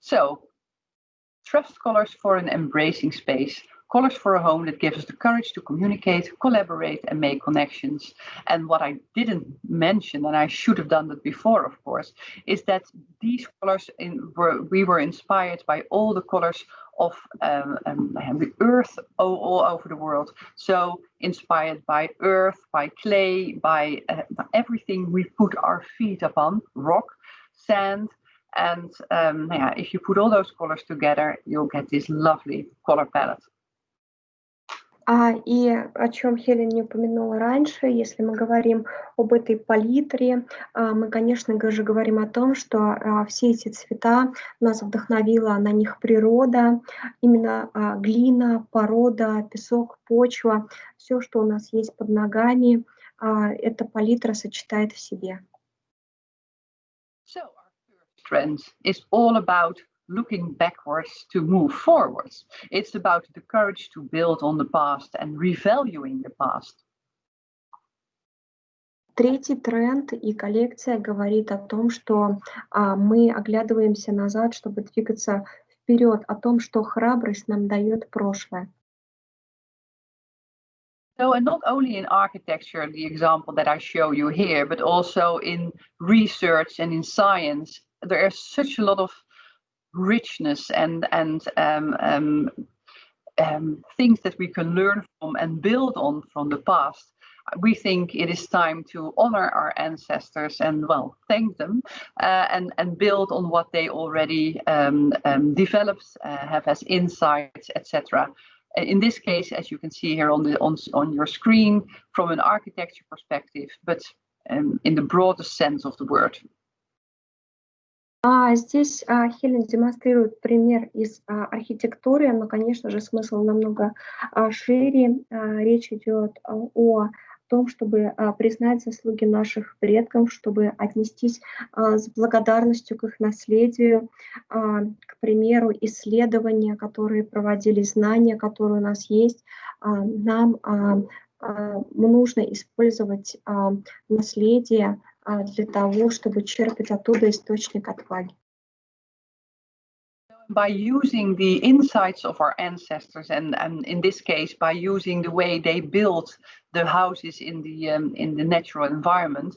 S1: So, trust colors for an embracing space, colors for a home that gives us the courage to communicate, collaborate, and make connections. And what I didn't mention, and I should have done that before, of course, is that these colors we were inspired by all the colors of the earth all over the world. So inspired by earth, by clay, by everything we put our feet upon, rock, sand. And if you put all those colors together, you'll get this lovely color palette.
S2: И о чем Хелен не упомянула раньше, если мы говорим об этой палитре, мы, конечно же, говорим о том, что все эти цвета нас вдохновила на них природа, именно глина, порода, песок, почва, все, что у нас есть под ногами, эта палитра сочетает в себе.
S1: So our first trend is all about looking backwards to move forwards. It's about the courage to build on the past and revaluing the past.
S2: Третий тренд и коллекция говорит о том, что мы оглядываемся назад, чтобы двигаться вперед, о том, что храбрость нам дает прошлое.
S1: So, and not only in architecture, the example that I show you here, but also in research and in science, there is such a lot of richness and things that we can learn from and build on from the past. We think it is time to honor our ancestors and, well, thank them and build on what they already developed, have as insights, etc. In this case, as you can see here on your screen, from an architecture perspective, but in the broadest sense of the word.
S2: Здесь Хелен демонстрирует пример из архитектуры, но, конечно же, смысл намного шире. Речь идет о том, чтобы признать заслуги наших предков, чтобы отнестись с благодарностью к их наследию, к примеру, исследования, которые проводились, знания, которые у нас есть. Нам нужно использовать наследие для того, чтобы черпать оттуда источник отваги.
S1: By using the insights of our ancestors, and in this case, by using the way they built the houses in the natural environment,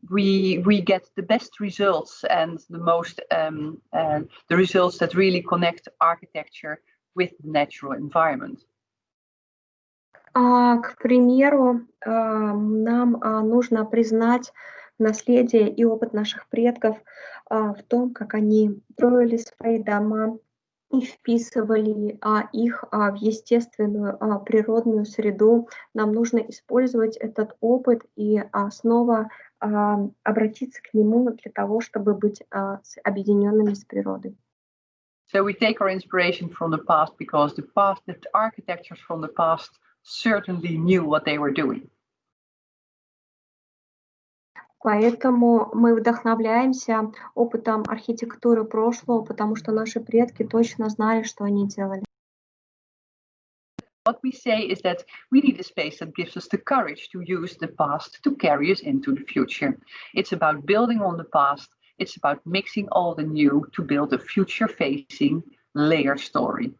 S1: we get the best results and the most the results that really connect architecture with the natural environment.
S2: К примеру, нам нужно признать наследие и опыт наших предков в том, как они строили свои дома и вписывали их в естественную природную среду. Нам нужно использовать этот опыт и снова обратиться к нему для того, чтобы быть объединенными с природой.
S1: So we take our inspiration from the past because the architectures from the past certainly knew what they were doing.
S2: Поэтому мы вдохновляемся опытом архитектуры прошлого, потому что наши предки точно знали, что они делали.
S1: What we say is that we need a space that gives us the courage to use the past to carry us into the future. It's about building on the past. It's about mixing all the new to build a future-facing layered story.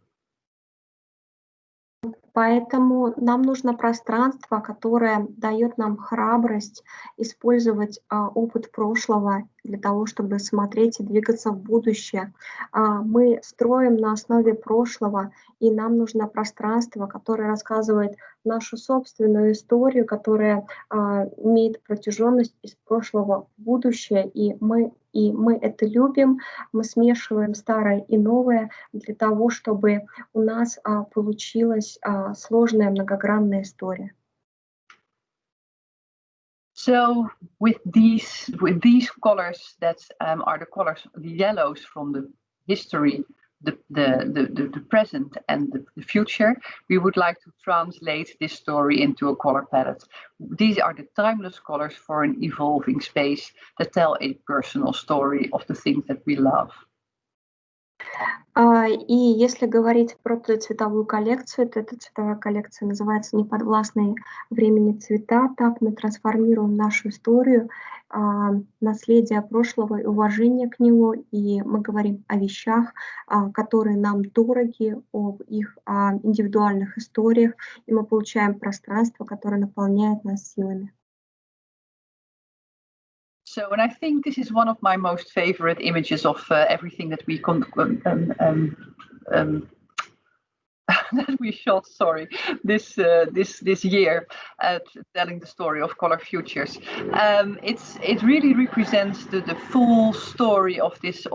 S2: Поэтому нам нужно пространство, которое дает нам храбрость использовать опыт прошлого для того, чтобы смотреть и двигаться в будущее. Мы строим на основе прошлого, и нам нужно пространство, которое рассказывает нашу собственную историю, которая имеет протяженность из прошлого в будущее, и мы это любим, мы смешиваем старое и новое для того, чтобы у нас получилась сложная многогранная история.
S1: So with these colors that are the colors, the yellows from the history, the present and the future, we would like to translate this story into a color palette. These are the timeless colors for an evolving space that tell a personal story of the things that we love.
S2: И если говорить про цветовую коллекцию, то эта цветовая коллекция называется «Неподвластные времени цвета». Так мы трансформируем нашу историю, наследие прошлого и уважение к нему, и мы говорим о вещах, которые нам дороги, об их индивидуальных историях, и мы получаем пространство, которое наполняет нас силами.
S1: So, and I think this is one of my most favorite images of everything that we that we shot. Sorry, this year, telling the story of ColourFutures. It really represents the full story of this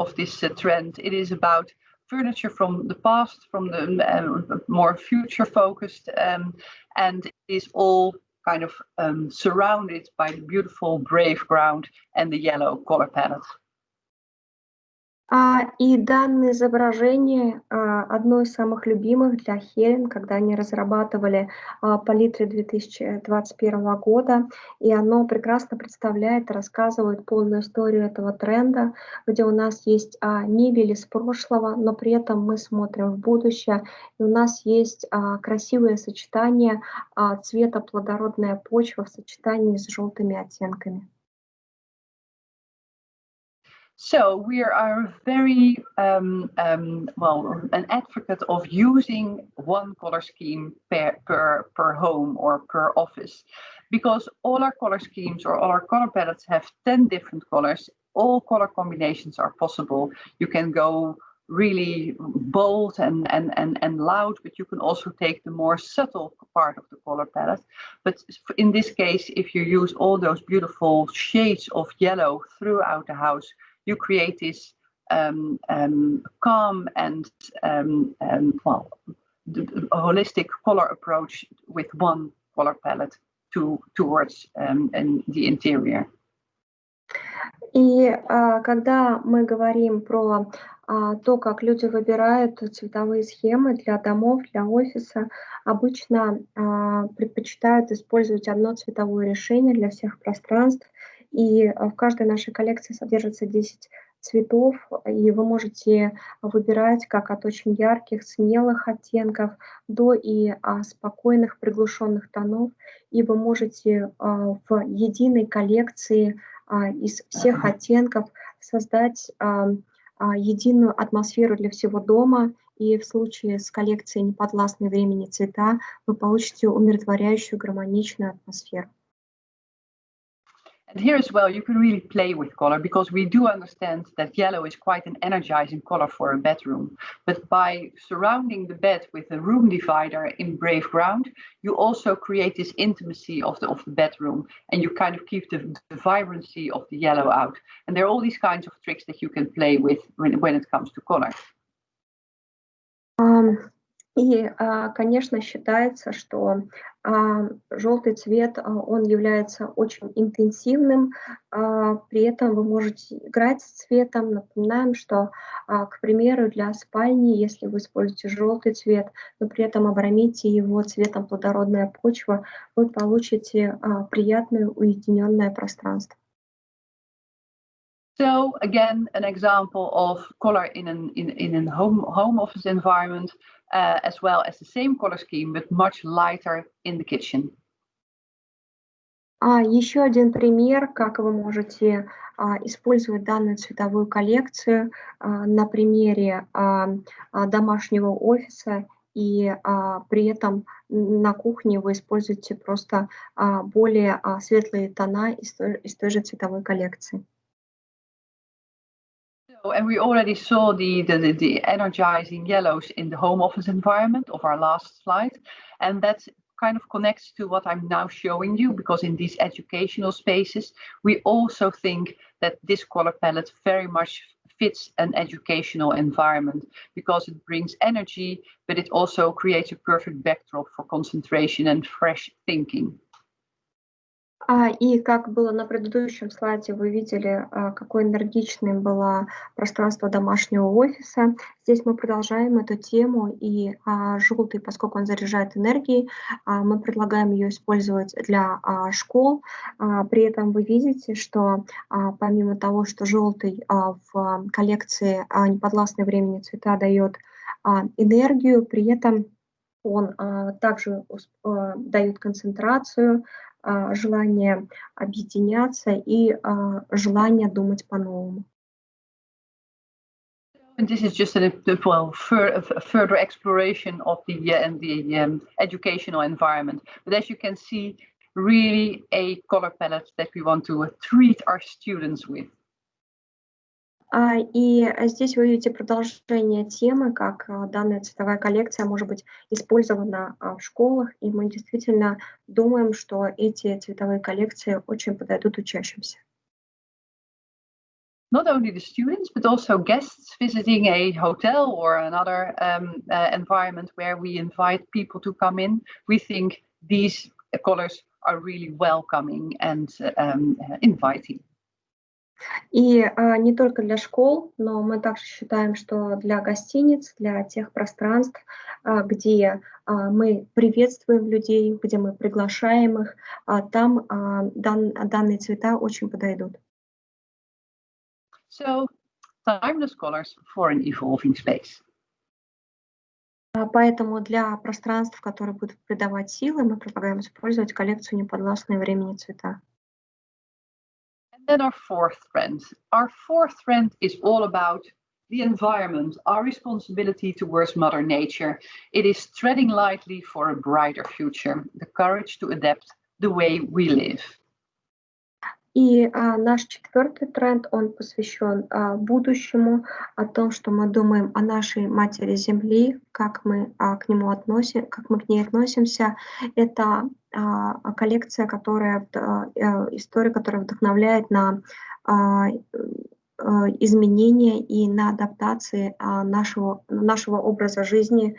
S1: trend. It is about furniture from the past, from the more future focused, and it is all kind of surrounded by the beautiful brave ground and the yellow color palette.
S2: И данное изображение одно из самых любимых для Хелен, когда они разрабатывали палитры 2021 года, и оно прекрасно представляет, рассказывает полную историю этого тренда, где у нас есть мебель из прошлого, но при этом мы смотрим в будущее, и у нас есть красивое сочетание цвета плодородная почва в сочетании с желтыми оттенками.
S1: So we are very an advocate of using one color scheme per home or per office, because all our color schemes or all our color palettes have 10 different colors. All color combinations are possible. You can go really bold and loud, but you can also take the more subtle part of the color palette. But in this case, if you use all those beautiful shades of yellow throughout the house, you create this calm and a holistic color approach with one color palette towards the interior.
S2: И когда мы говорим про то, как люди выбирают цветовые схемы для домов, для офиса, обычно предпочитают использовать одно цветовое решение для всех пространств. И в каждой нашей коллекции содержится 10 цветов, и вы можете выбирать как от очень ярких, смелых оттенков до и спокойных, приглушенных тонов. И вы можете в единой коллекции из всех оттенков создать единую атмосферу для всего дома, и в случае с коллекцией «Неподвластные времени цвета» вы получите умиротворяющую, гармоничную атмосферу.
S1: And here as well, you can really play with color because we do understand that yellow is quite an energizing color for a bedroom. But by surrounding the bed with a room divider in brave ground, you also create this intimacy of the bedroom, and you kind of keep the vibrancy of the yellow out. And there are all these kinds of tricks that you can play with when it comes to color.
S2: И, конечно, считается, что желтый цвет, он является очень интенсивным, при этом вы можете играть с цветом. Напоминаем, что, к примеру, для спальни, если вы используете желтый цвет, но при этом обрамите его цветом плодородная почва, вы получите приятное уединенное пространство.
S1: So again, an example of color in a home office environment, as well as the same color scheme, but much lighter in the kitchen.
S2: Еще один пример, как вы можете использовать данную цветовую коллекцию на примере домашнего офиса, и при этом на кухне вы используете просто более светлые тона из той же цветовой коллекции.
S1: And we already saw the energizing yellows in the home office environment of our last slide, and that kind of connects to what I'm now showing you, because in these educational spaces, we also think that this color palette very much fits an educational environment because it brings energy, but it also creates a perfect backdrop for concentration and fresh thinking.
S2: И как было на предыдущем слайде, вы видели, какое энергичным было пространство домашнего офиса. Здесь мы продолжаем эту тему, и желтый, поскольку он заряжает энергией, мы предлагаем ее использовать для школ. При этом вы видите, что помимо того, что желтый в коллекции «Неподвластные времени цвета» дает энергию, при этом он также дает концентрацию, желание объединяться и желание думать по-новому.
S1: And this is just a further exploration of the educational environment. But as you can see, really a color palette that we want to treat our students with.
S2: И здесь вы видите продолжение темы, как данная цветовая коллекция может быть использована в школах, и мы действительно думаем, что эти цветовые коллекции очень подойдут учащимся.
S1: Not only the students, but also guests visiting a hotel or another environment where we invite people to come in. We think these colors are really welcoming and inviting.
S2: И не только для школ, но мы также считаем, что для гостиниц, для тех пространств, где мы приветствуем людей, где мы приглашаем их, там данные цвета очень подойдут.
S1: So, timeless colors for an evolving space.
S2: Поэтому для пространств, которые будут придавать силы, мы предлагаем использовать коллекцию «Неподвластные времени цвета».
S1: Then our fourth trend. Our fourth trend is all about the environment, our responsibility towards Mother Nature. It is treading lightly for a brighter future, the courage to adapt the way we live.
S2: И наш четвертый тренд, он посвящен будущему, о том, что мы думаем о нашей матери Земли, как мы к ней относимся. Это коллекция, история, которая вдохновляет на изменения и на адаптации нашего образа жизни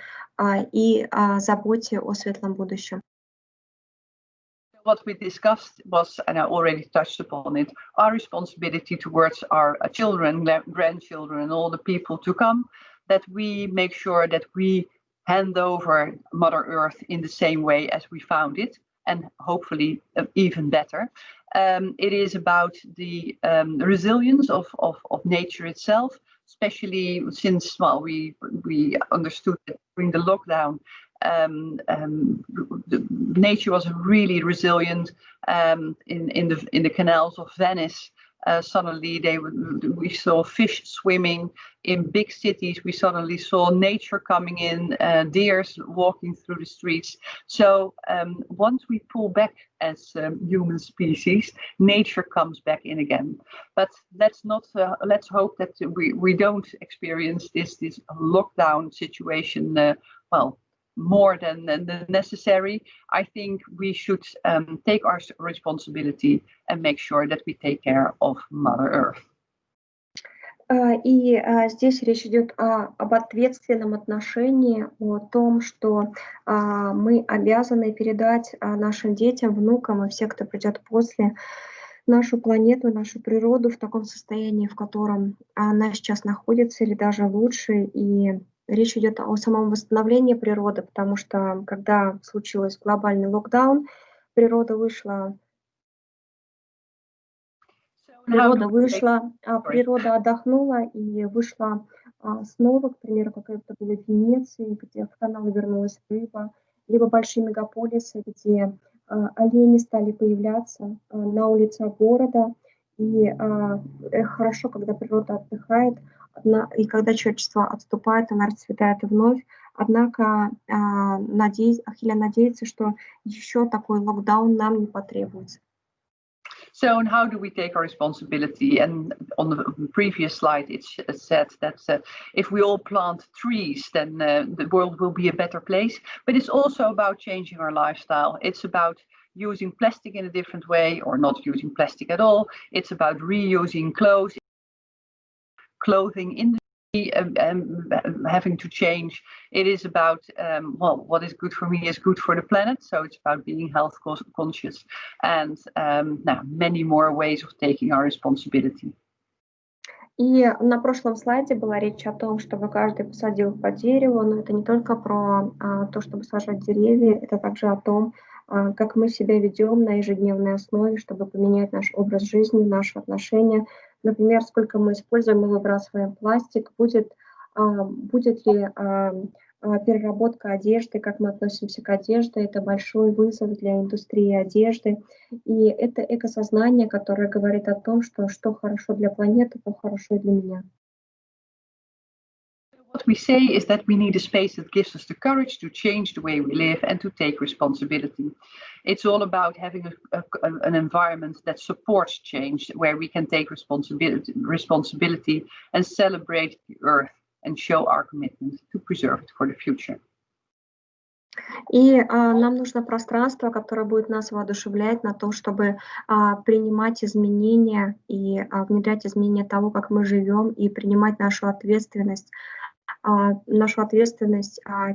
S2: и заботе о светлом будущем.
S1: what we discussed was, and I already touched upon it, our responsibility towards our children, grandchildren, and all the people to come, that we make sure that we hand over Mother Earth in the same way as we found it, and hopefully even better. It is about the resilience of nature itself, especially since, well, we understood that during the lockdown, nature was really resilient. In the canals of Venice, suddenly we saw fish swimming. In big cities, we suddenly saw nature coming in, deers walking through the streets. So once we pull back as human species, nature comes back in again. But let's hope that we don't experience this lockdown situation. Well, more than necessary. I think we should take our responsibility and make sure that we take care of Mother Earth.
S2: И здесь речь идет об ответственном отношении, о том, что мы обязаны передать нашим детям, внукам и всем, кто придет после, нашу планету, нашу природу в таком состоянии, в котором она сейчас находится, или даже лучше. И речь идет о самом восстановлении природы, потому что когда случился глобальный локдаун, природа природа отдохнула и вышла снова, к примеру, как это было в Венеции, где в каналы вернулась рыба, либо большие мегаполисы, где олени стали появляться на улицах города. И хорошо, когда природа отдыхает, и когда человечество отступает, она расцветает вновь. Однако Хелен надеется, что еще такой локдаун нам не потребуется.
S1: So, and how do we take our responsibility? And on the previous slide, it said that if we all plant trees, then the world will be a better place. But it's also about changing our lifestyle. It's about using plastic in a different way, or not using plastic at all. It's about reusing clothing industry, having to change. It is about, well, what is good for me is good for the planet. So it's about being health conscious, and many more ways of taking our responsibility.
S2: И на прошлом слайде была речь о том, чтобы каждый посадил по дереву, но это не только про то, чтобы сажать деревья, это также о том, как мы себя ведем на ежедневной основе, чтобы поменять наш образ жизни, наши отношения. Например, сколько мы используем и выбрасываем пластик, будет ли переработка одежды, как мы относимся к одежде, это большой вызов для индустрии одежды. И это экосознание, которое говорит о том, что хорошо для планеты, то хорошо и для меня.
S1: What we say is that we need a space that gives us the courage to change the way we live and to take responsibility. It's all about having an environment that supports change, where we can take responsibility and celebrate the earth and show our commitment to preserve it for the future.
S2: И нам нужно пространство, которое будет нас воодушевлять на то, чтобы принимать изменения и внедрять изменения того, как мы живем, и принимать нашу ответственность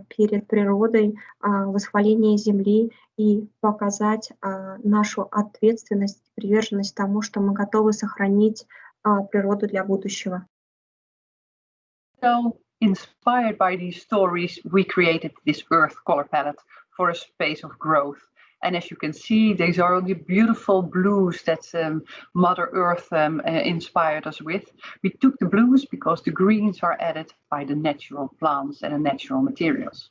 S2: перед природой, восхваление земли, и показать нашу ответственность, приверженность тому, что мы готовы сохранить природу для будущего.
S1: So, inspired by these stories, we created this earth color palette for a space of growth. And as you can see, these are all the beautiful blues that Mother Earth inspired us with. We took the blues because the greens are added by the natural plants and the natural materials.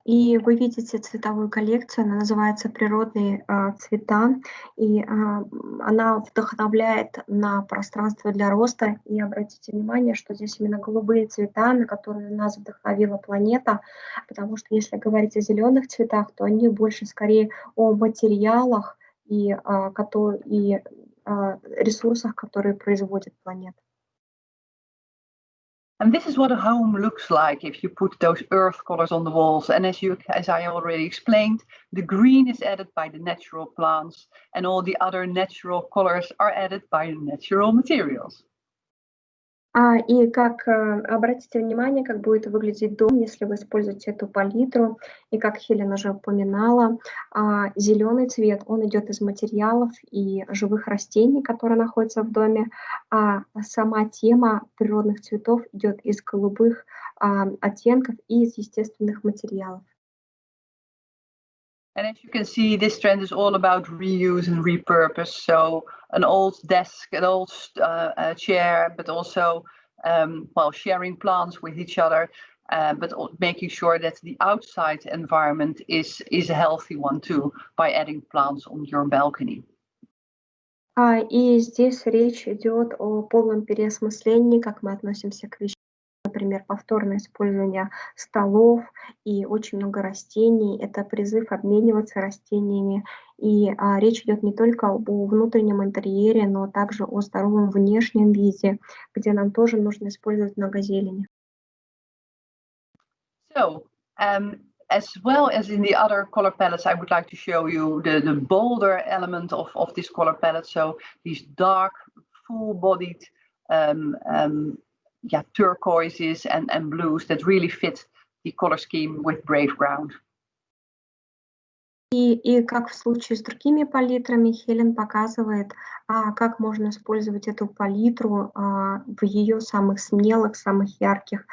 S2: И вы видите цветовую коллекцию, она называется «Природные цвета», и она вдохновляет на пространство для роста. И обратите внимание, что здесь именно голубые цвета, на которые нас вдохновила планета, потому что если говорить о зеленых цветах, то они больше скорее о материалах и ресурсах, которые производит планета.
S1: And this is what a home looks like if you put those earth colors on the walls. And as I already explained, the green is added by the natural plants, and all the other natural colors are added by the natural materials.
S2: И как обратите внимание, как будет выглядеть дом, если вы используете эту палитру. И как Хелен уже упоминала, зеленый цвет, он идет из материалов и живых растений, которые находятся в доме, а сама тема природных цветов идет из голубых оттенков и из естественных материалов.
S1: And as you can see, this trend is all about reuse and repurpose. So an old desk, an old chair, but also, well, sharing plants with each other, but making sure that the outside environment is a healthy one too, by adding plants on your balcony.
S2: И здесь речь идет о полном переосмыслении, как мы относимся к вещам. Например, повторное использование столов и очень много растений. Это призыв обмениваться растениями. И речь идет не только о внутреннем интерьере, но также о здоровом внешнем виде, где нам тоже нужно использовать много зелени.
S1: So, as well as in the other color palettes, I would like to show you the bolder element of this color palette. So these dark, full-bodied turquoises and blues that really fit the color scheme with brave ground.
S2: И как в случае с другими палитрами, Хелен показывает, как можно использовать эту палитру в ее самых смелых, самых ярких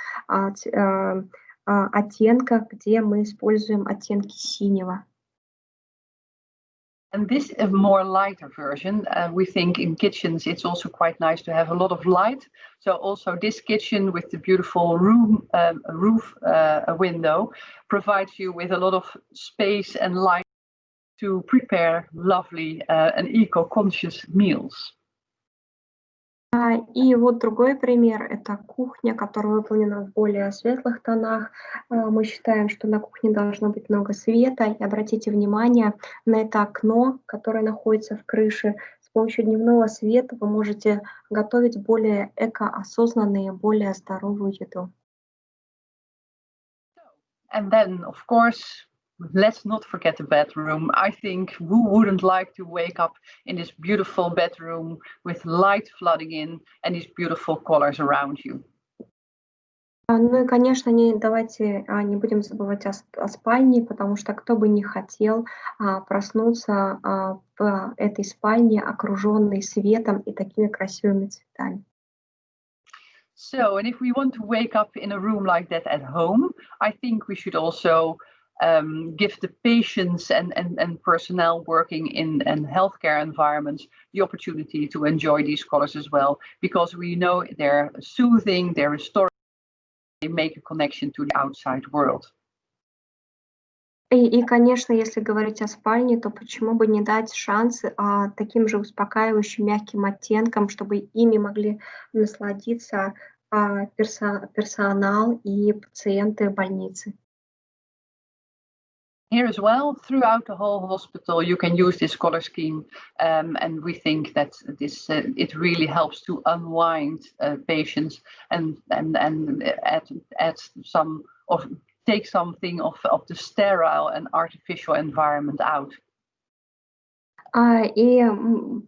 S2: оттенках, где мы используем оттенки синего.
S1: And this is a more lighter version. We think in kitchens it's also quite nice to have a lot of light. So also this kitchen with the beautiful roof window provides you with a lot of space and light to prepare lovely and eco-conscious meals.
S2: И вот другой пример – это кухня, которая выполнена в более светлых тонах. Мы считаем, что на кухне должно быть много света. И обратите внимание на это окно, которое находится в крыше. С помощью дневного света вы можете готовить более экоосознанную, более здоровую еду.
S1: And then, of course, let's not forget the bedroom. I think who wouldn't like to wake up in this beautiful bedroom with light flooding in and these beautiful colors around you?
S2: Ну и, конечно, давайте не будем забывать о спальне, потому что кто бы не хотел проснуться в этой спальне, окруженной светом и такими красивыми цветами.
S1: So, and if we want to wake up in a room like that at home, I think we should also give the patients and personnel working in healthcare environments the opportunity to enjoy these colors as well, because we know they're soothing, they're restoring, they make a connection to the outside world.
S2: И, конечно, если говорить о спальне, то почему бы не дать шанс таким же успокаивающим мягким оттенкам, чтобы ими могли насладиться персонал и пациенты больницы.
S1: Here as well, throughout the whole hospital, you can use this color scheme, and we think that this it really helps to unwind patients and add some of take something of the sterile and artificial environment out.
S2: И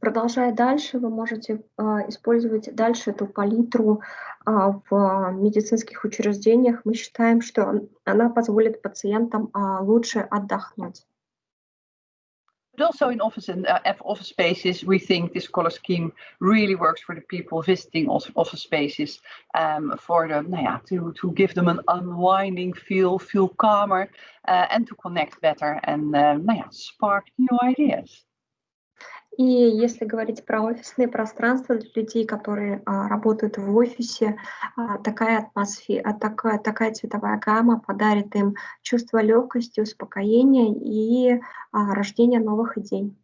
S2: продолжая дальше, вы можете использовать дальше эту палитру в медицинских учреждениях. Мы считаем, что она позволит пациентам лучше отдохнуть.
S1: But also in office spaces, we think this color scheme really works for the people visiting office spaces, for to give them an unwinding feel calmer, and to connect better and spark new ideas.
S2: И если говорить про офисные пространства для людей, которые работают в офисе, такая атмосфера, такая цветовая гамма подарит им чувство легкости, успокоения и рождения новых идей.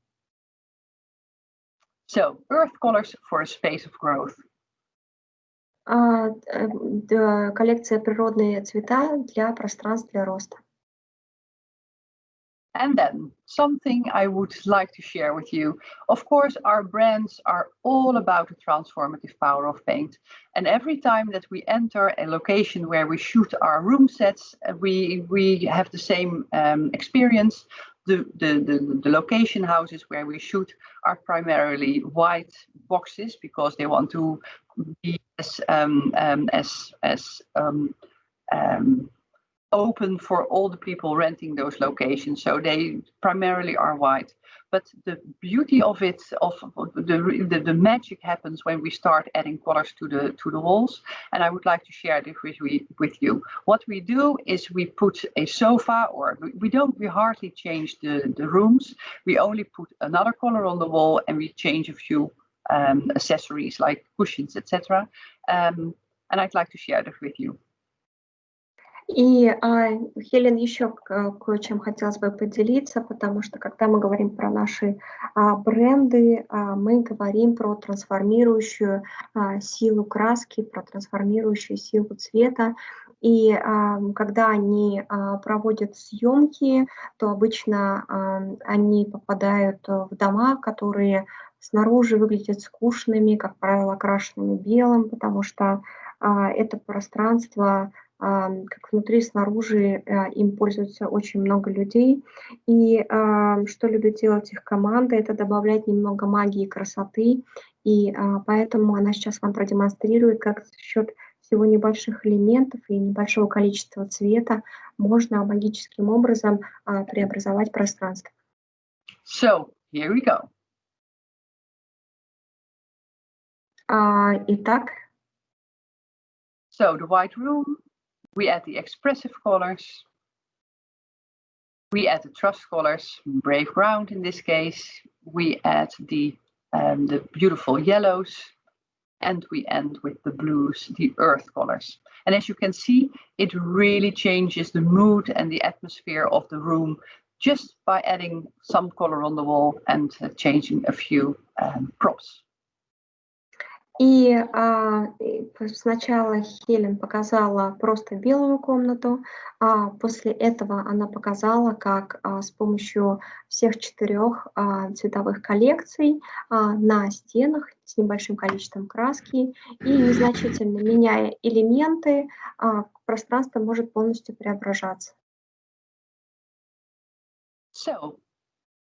S1: So, earth colors for a space of growth.
S2: Коллекция «Природные цвета» для пространств для роста.
S1: And then something I would like to share with you. Of course, our brands are all about the transformative power of paint. And every time that we enter a location where we shoot our room sets, we have the same experience. the location houses where we shoot are primarily white boxes because they want to be as open for all the people renting those locations. So they primarily are white. But the beauty of it, the magic happens when we start adding colors to the walls. And I would like to share this with you. What we do is we put a sofa, or we hardly change the rooms. We only put another color on the wall, and we change a few accessories like cushions, etc. And I'd like to share that with you.
S2: И, Хелен, еще кое-чем хотелось бы поделиться, потому что когда мы говорим про наши бренды, мы говорим про трансформирующую силу краски, про трансформирующую силу цвета. И когда они проводят съемки, то обычно они попадают в дома, которые снаружи выглядят скучными, как правило, окрашенными белым, потому что это пространство, как внутри, снаружи, им пользуются очень много людей. И что любит делать их команда, это добавлять немного магии и красоты. И поэтому она сейчас вам продемонстрирует, как за счет всего небольших элементов и небольшого количества цвета можно магическим образом преобразовать пространство.
S1: So, here we go.
S2: Итак.
S1: So, the white room. We add the expressive colors. We add the trust colors, brave ground in this case. We add the beautiful yellows, and we end with the blues, the earth colors. And as you can see, it really changes the mood and the atmosphere of the room just by adding some color on the wall and changing a few props.
S2: И сначала Хелен показала просто белую комнату, а после этого она показала, как с помощью всех 4 цветовых коллекций на стенах с небольшим количеством краски и незначительно меняя элементы, пространство может полностью преображаться.
S1: So,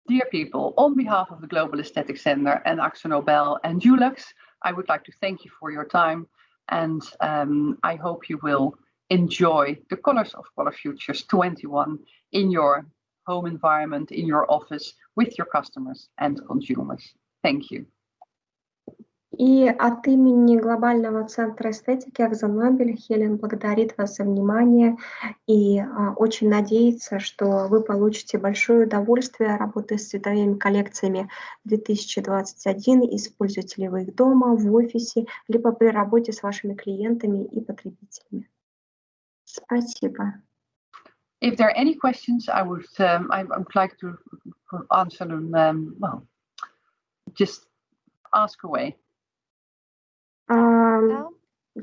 S1: dear people, on behalf of the Global Aesthetics Center and AkzoNobel and Dulux, I would like to thank you for your time, and I hope you will enjoy the colors of ColourFutures 21 in your home environment, in your office, with your customers and consumers. Thank you.
S2: И от имени Глобального центра эстетики AkzoNobel Хелен благодарит вас за внимание и очень надеется, что вы получите большое удовольствие, работая с цветовыми коллекциями 2021, используете ли вы их дома, в офисе, либо при работе с вашими клиентами и потребителями. Спасибо.
S1: If there are any questions, I would like to answer them. Well, just ask away.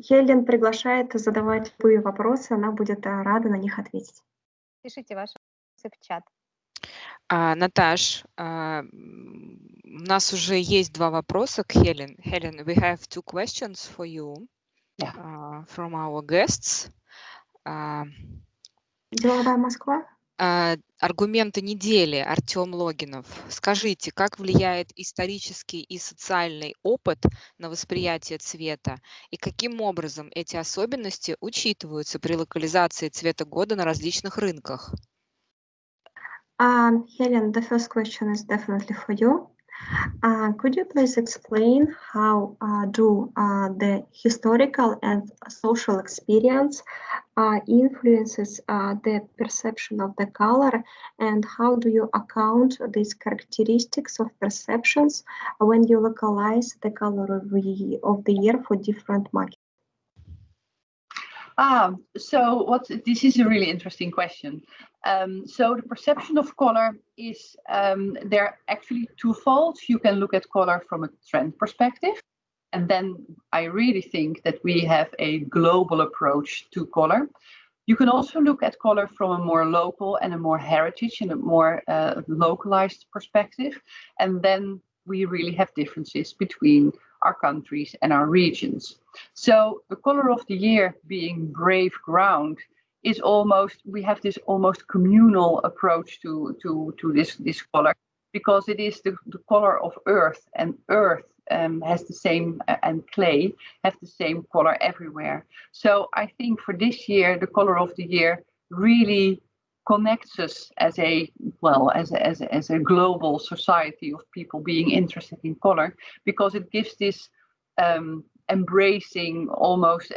S2: Хелен приглашает задавать любые вопросы, она будет рада на них ответить.
S3: Пишите ваши вопросы в чат.
S4: Наташ, у нас уже есть 2 вопроса к Хелен. Helen, we have 2 questions for you from our guests.
S2: Деловая Москва.
S4: Аргументы недели, Артем Логинов. Скажите, как влияет исторический и социальный опыт на восприятие цвета, и каким образом эти особенности учитываются при локализации цвета года на различных рынках?
S2: Helen, the first question is definitely for you. Could you please explain how do the historical and social experience influences the perception of the color, and how do you account these characteristics of perceptions when you localize the color of the year for different markets?
S1: So this is a really interesting question. So the perception of color is, there are actually twofold. You can look at color from a trend perspective, and then I really think that we have a global approach to color. You can also look at color from a more local and a more heritage and a more localized perspective, and then we really have differences between our countries and our regions. So the color of the year being brave ground is almost, we have this almost communal approach to this color, because it is the color of earth, and earth has the same, and clay have the same color everywhere. So I think for this year, the color of the year really connects us as a, well, as a global society of people being interested in color, because it gives this embracing almost,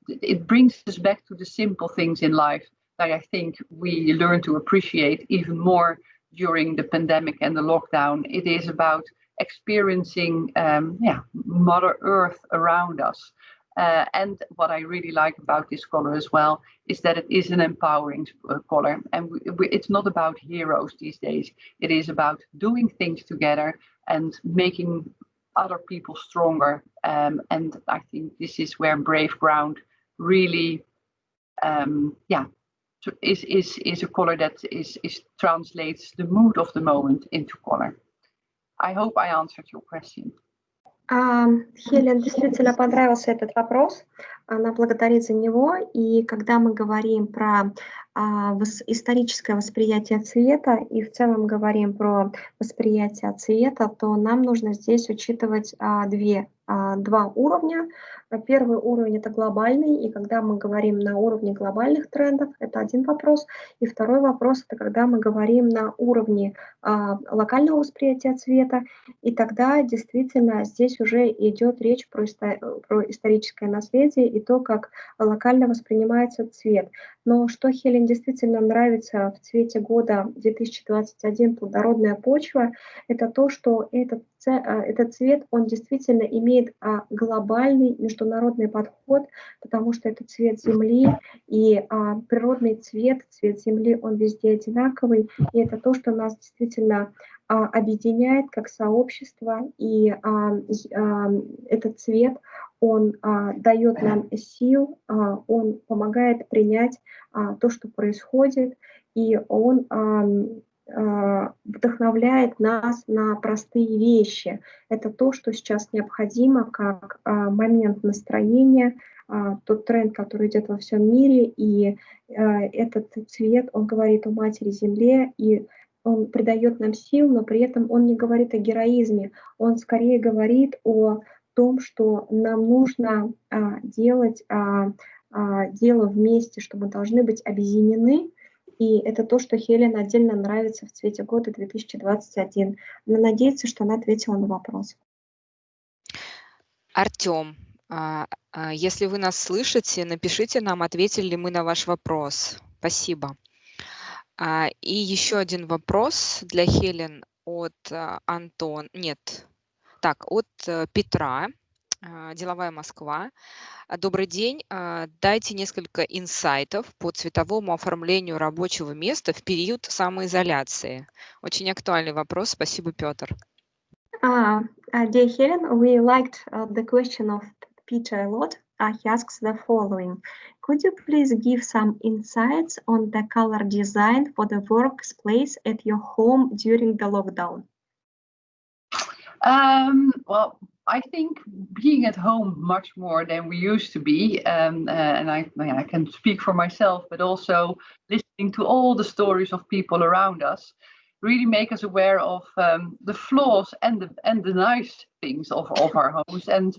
S1: it brings us back to the simple things in life that I think we learn to appreciate even more during the pandemic and the lockdown. It is about experiencing Mother Earth around us. And what I really like about this color as well is that it is an empowering color. And it's not about heroes these days. It is about doing things together and making other people stronger. And I think this is where Brave Ground really is a color that translates the mood of the moment into color. I hope I answered your question.
S2: Хелен действительно понравился этот вопрос, она благодарит за него, и когда мы говорим про историческое восприятие цвета и в целом говорим про восприятие цвета, то нам нужно здесь учитывать два уровня. Первый уровень — это глобальный, и когда мы говорим на уровне глобальных трендов, это один вопрос. И второй вопрос — это когда мы говорим на уровне локального восприятия цвета, и тогда действительно здесь уже идет речь про историческое наследие и то, как локально воспринимается цвет. Но что Хелен действительно нравится в цвете года 2021 «Плодородная почва», это то, что этот цвет, он действительно имеет глобальный международный подход, потому что это цвет Земли, и природный цвет Земли, он везде одинаковый, и это то, что нас действительно объединяет как сообщество, и этот цвет, он дает нам сил, он помогает принять то, что происходит, и он вдохновляет нас на простые вещи. Это то, что сейчас необходимо как момент настроения, тот тренд, который идет во всем мире, и этот цвет, он говорит о Матери Земле, и он придает нам сил, но при этом он не говорит о героизме, он скорее говорит о том, что нам нужно делать дело вместе, что мы должны быть объединены. И это то, что Хелен отдельно нравится в цвете года 2021. Она надеется, что она ответила на вопрос.
S4: Артем, если вы нас слышите, напишите нам, ответили ли мы на ваш вопрос. Спасибо. И еще один вопрос для Хелен от от Петра, Деловая Москва. Добрый день. Дайте несколько инсайтов по цветовому оформлению рабочего места в период самоизоляции. Очень актуальный вопрос. Спасибо, Петр.
S2: Dear Helen, we liked the question of Peter a lot. He asks the following. Could you please give some insights on the color design for the workspace at your home during the lockdown?
S1: Well, I think being at home much more than we used to be, and I can speak for myself, but also listening to all the stories of people around us, really make us aware of the flaws and the nice things of our homes. And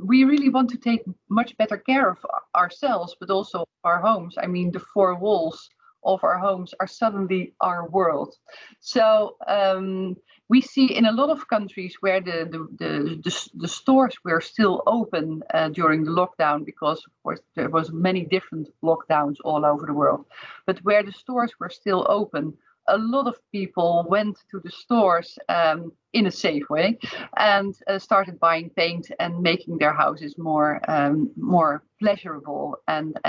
S1: we really want to take much better care of ourselves, but also of our homes. I mean, the four walls of our homes are suddenly our world. So we see in a lot of countries where the stores were still open during the lockdown, because of course there was many different lockdowns all over the world, but where the stores were still open, a lot of people went to the stores in a safe way and started buying paint and making their houses more pleasurable and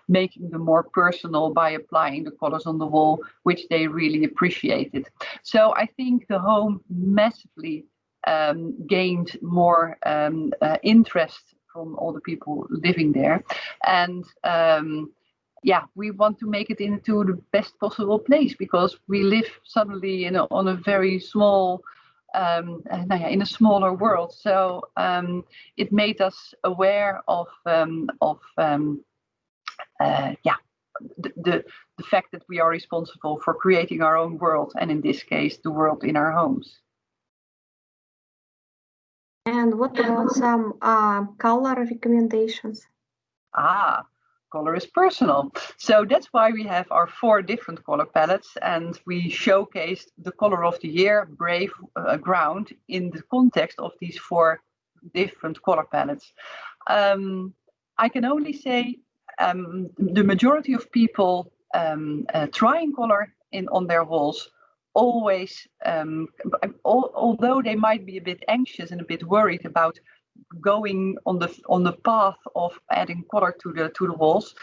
S1: making them more personal by applying the colors on the wall, which they really appreciated. So I think the home massively gained more interest from all the people living there. And we want to make it into the best possible place, because we live suddenly on a very small in a smaller world. So it made us aware of the fact that we are responsible for creating our own world, and in this case, the world in our homes.
S2: And what about some color recommendations?
S1: Color is personal. So that's why we have our 4 different color palettes, and we showcased the color of the year, Brave Ground, in the context of these 4 different color palettes. I can only say the majority of people trying color on their walls always, although they might be a bit anxious and a bit worried about going on the path of adding color to the walls,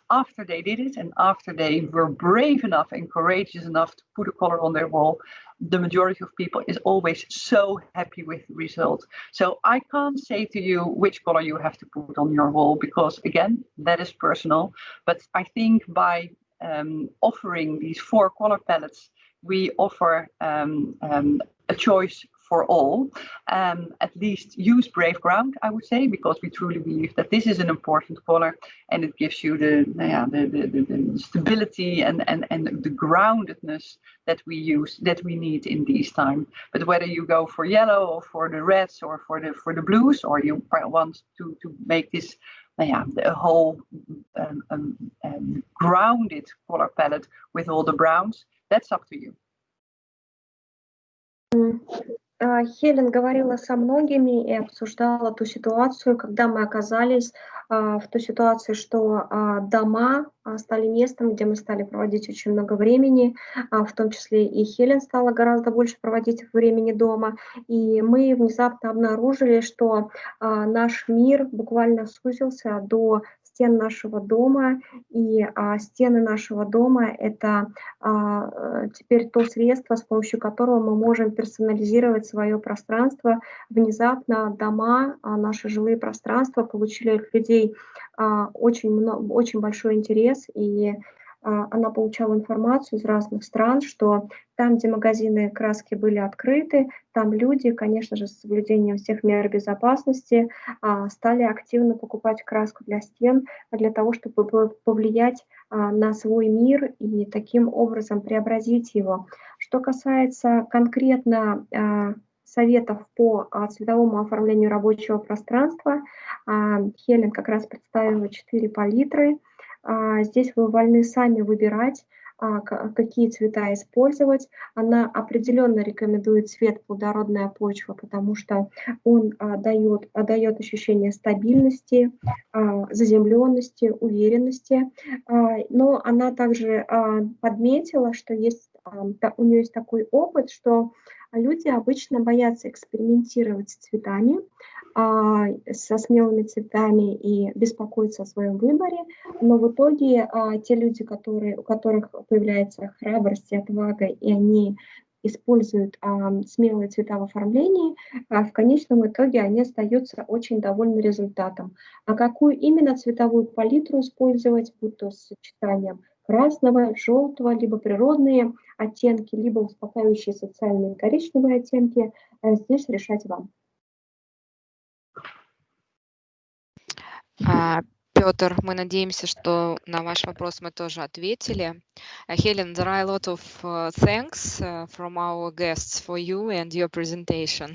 S1: after they did it and after they were brave enough and courageous enough to put a color on their wall, the majority of people is always so happy with the result. So I can't say to you which color you have to put on your wall, because again, that is personal. But I think by offering these 4 color palettes, we offer a choice for all. At least use Brave Ground, I would say, because we truly believe that this is an important color, and it gives you the stability and the groundedness that we need in these times. But whether you go for yellow or for the reds or for the blues, or you want to make this a whole grounded color palette with all the browns, that's up to you.
S2: Хелен говорила со многими и обсуждала ту ситуацию, когда мы оказались в той ситуации, что дома стали местом, где мы стали проводить очень много времени, в том числе и Хелен стала гораздо больше проводить времени дома, и мы внезапно обнаружили, что наш мир буквально сузился до стен нашего дома, и стены нашего дома — это теперь то средство, с помощью которого мы можем персонализировать свое пространство. Внезапно дома, наши жилые пространства получили от людей очень большой интерес, и она получала информацию из разных стран, что там, где магазины краски были открыты, там люди, конечно же, с соблюдением всех мер безопасности, стали активно покупать краску для стен, для того, чтобы повлиять на свой мир и таким образом преобразить его. Что касается конкретно советов по цветовому оформлению рабочего пространства, Хелен как раз представила 4 палитры. Здесь вы вольны сами выбирать, какие цвета использовать. Она определенно рекомендует цвет «Плодородная почва», потому что он дает ощущение стабильности, заземленности, уверенности. Но она также подметила, что у нее есть такой опыт, что люди обычно боятся экспериментировать с цветами, со смелыми цветами и беспокоиться о своем выборе, но в итоге те люди, у которых появляется храбрость и отвага, и они используют смелые цвета в оформлении, в конечном итоге они остаются очень довольны результатом. А какую именно цветовую палитру использовать, будь то с сочетанием красного, желтого, либо природные оттенки, либо успокаивающие социальные коричневые оттенки, здесь решать вам.
S4: Петр, мы надеемся, что на ваш вопрос мы тоже ответили. Helen, there are a lot of thanks from our guests for you and your presentation.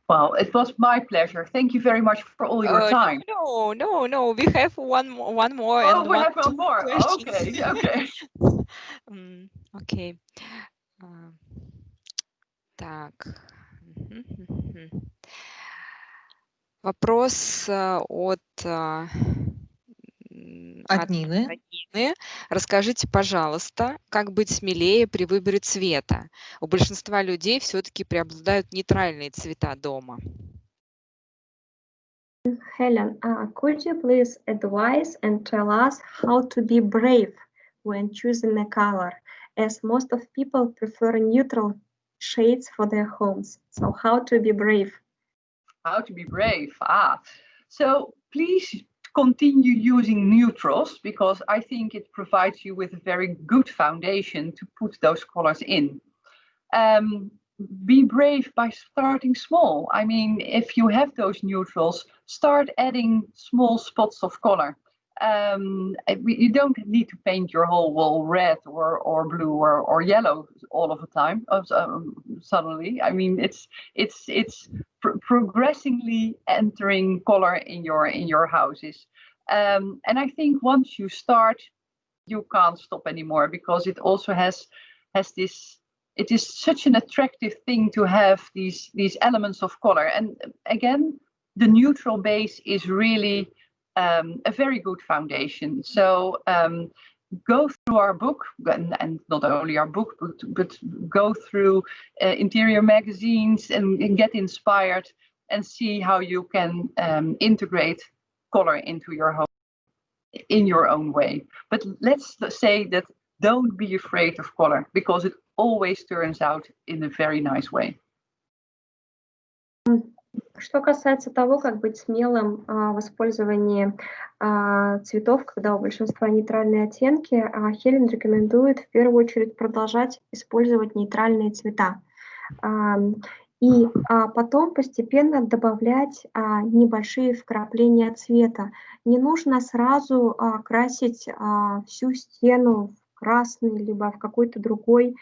S1: Well, it was my pleasure. Thank you very much for all your time.
S4: No. We have one more.
S1: Oh,
S4: and
S1: we have one more.
S4: Questions.
S1: Okay.
S4: Okay. Так. Вопрос от
S5: Нины.
S4: Расскажите, пожалуйста, как быть смелее при выборе цвета? У большинства людей все-таки преобладают нейтральные цвета дома.
S2: Helen, could you please advise and tell us how to be brave when choosing a color, as most of people prefer neutral shades for their homes? So how to be brave?
S1: How to be brave. So please continue using neutrals, because I think it provides you with a very good foundation to put those colors in. be brave by starting small. I mean, if you have those neutrals, start adding small spots of color. You don't need to paint your whole wall red or blue or yellow all of the time. Suddenly, I mean, it's progressively entering color in your houses. And I think once you start, you can't stop anymore, because it also has this. It is such an attractive thing to have these elements of color. And again, the neutral base is really a very good foundation. So go through our book, and not only our book, but go through interior magazines and get inspired and see how you can integrate color into your home in your own way. But let's say that don't be afraid of color, because it always turns out in a very nice way.
S2: Что касается того, как быть смелым в использовании цветов, когда у большинства нейтральные оттенки, Хелен рекомендует в первую очередь продолжать использовать нейтральные цвета. И потом постепенно добавлять небольшие вкрапления цвета. Не нужно сразу красить всю стену в красный, либо в какой-то другой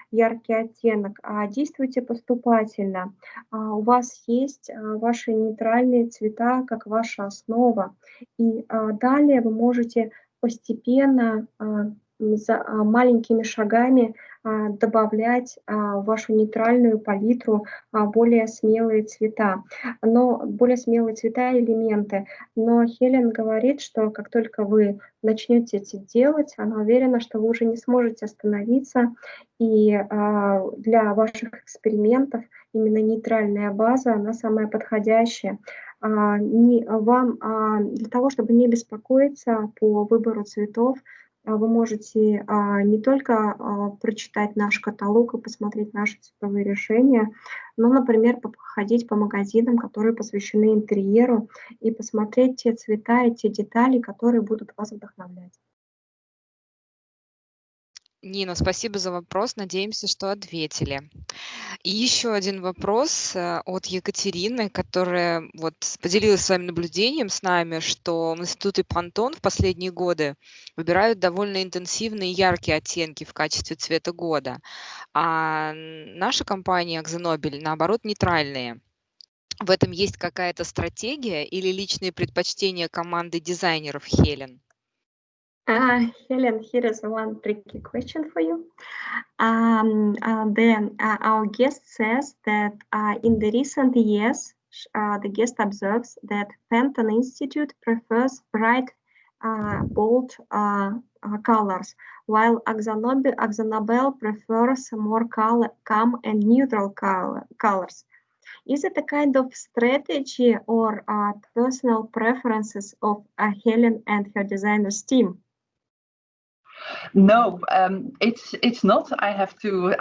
S2: яркий оттенок. Действуйте поступательно. У вас есть ваши нейтральные цвета как ваша основа. И далее вы можете постепенно маленькими шагами добавлять в вашу нейтральную палитру более смелые цвета, элементы. Но Хелен говорит, что как только вы начнете это делать, она уверена, что вы уже не сможете остановиться, и для ваших экспериментов именно нейтральная база, она самая подходящая. Для того, чтобы не беспокоиться по выбору цветов, вы можете не только прочитать наш каталог и посмотреть наши цветовые решения, но, например, походить по магазинам, которые посвящены интерьеру, и посмотреть те цвета и те детали, которые будут вас вдохновлять.
S4: Нина, спасибо за вопрос. Надеемся, что ответили. И еще один вопрос от Екатерины, которая вот поделилась своим наблюдением с нами, что в институте Pantone в последние годы выбирают довольно интенсивные и яркие оттенки в качестве цвета года, а наша компания AkzoNobel, наоборот, нейтральные. В этом есть какая-то стратегия или личные предпочтения команды дизайнеров, Хелен?
S2: Helen, here is one tricky question for you. Our guest says that in the recent years, the guest observes that Pantone Institute prefers bright, bold colors, while AkzoNobel prefers more calm and neutral colors. Is it a kind of strategy or personal preferences of Helen and her designers team?
S1: No, it's not. I have to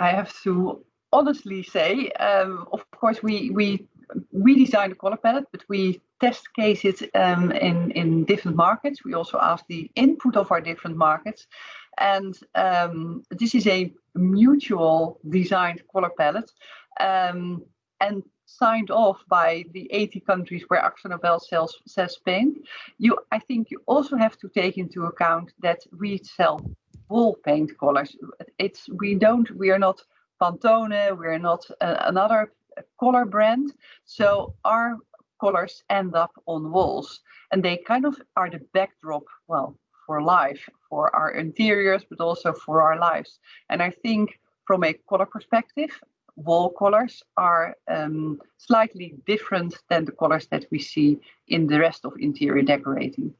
S1: honestly say. Of course, we design the color palette, but we test case it in different markets. We also ask the input of our different markets, and this is a mutual designed color palette, and signed off by the 80 countries where AkzoNobel sells paint. I think you also have to take into account that we sell wall paint colors. We are not Pantone, we're not another color brand, so our colors end up on walls, and they kind of are the backdrop, well, for life, for our interiors, but also for our lives. And I think from a color perspective, wall colors are slightly different than the colors that we see in the rest of interior decorating.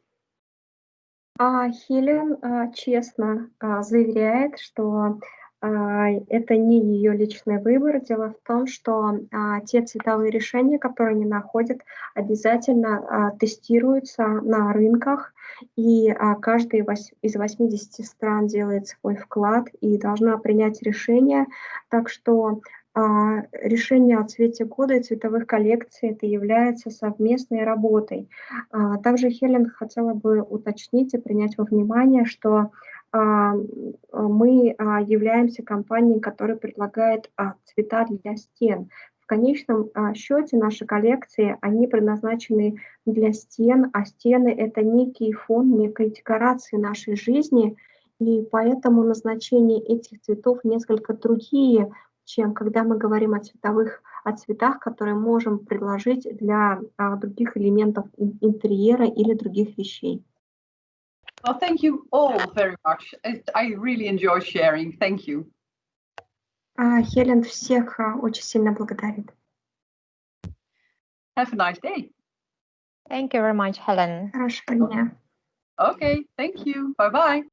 S2: Хелен честно заверяет, что это не ее личный выбор. Дело в том, что те цветовые решения, которые они находят, обязательно тестируются на рынках, и каждый из 80 стран делает свой вклад и должна принять решение. Так что решение о цвете года и цветовых коллекций это является совместной работой. Также Хелен хотела бы уточнить и принять во внимание, что мы являемся компанией, которая предлагает цвета для стен. В конечном счете наши коллекции, они предназначены для стен, а стены – это некий фон, некая декорация нашей жизни, и поэтому назначение этих цветов несколько другие, чем когда мы говорим о цветах, которые можем предложить для других элементов интерьера или других вещей.
S1: Well, thank you all very much. I really enjoy sharing. Thank you.
S2: Хелен всех очень сильно благодарит.
S1: Have a nice day.
S3: Thank you very much, Helen.
S2: Хорошего дня.
S1: Okay, thank you. Bye-bye.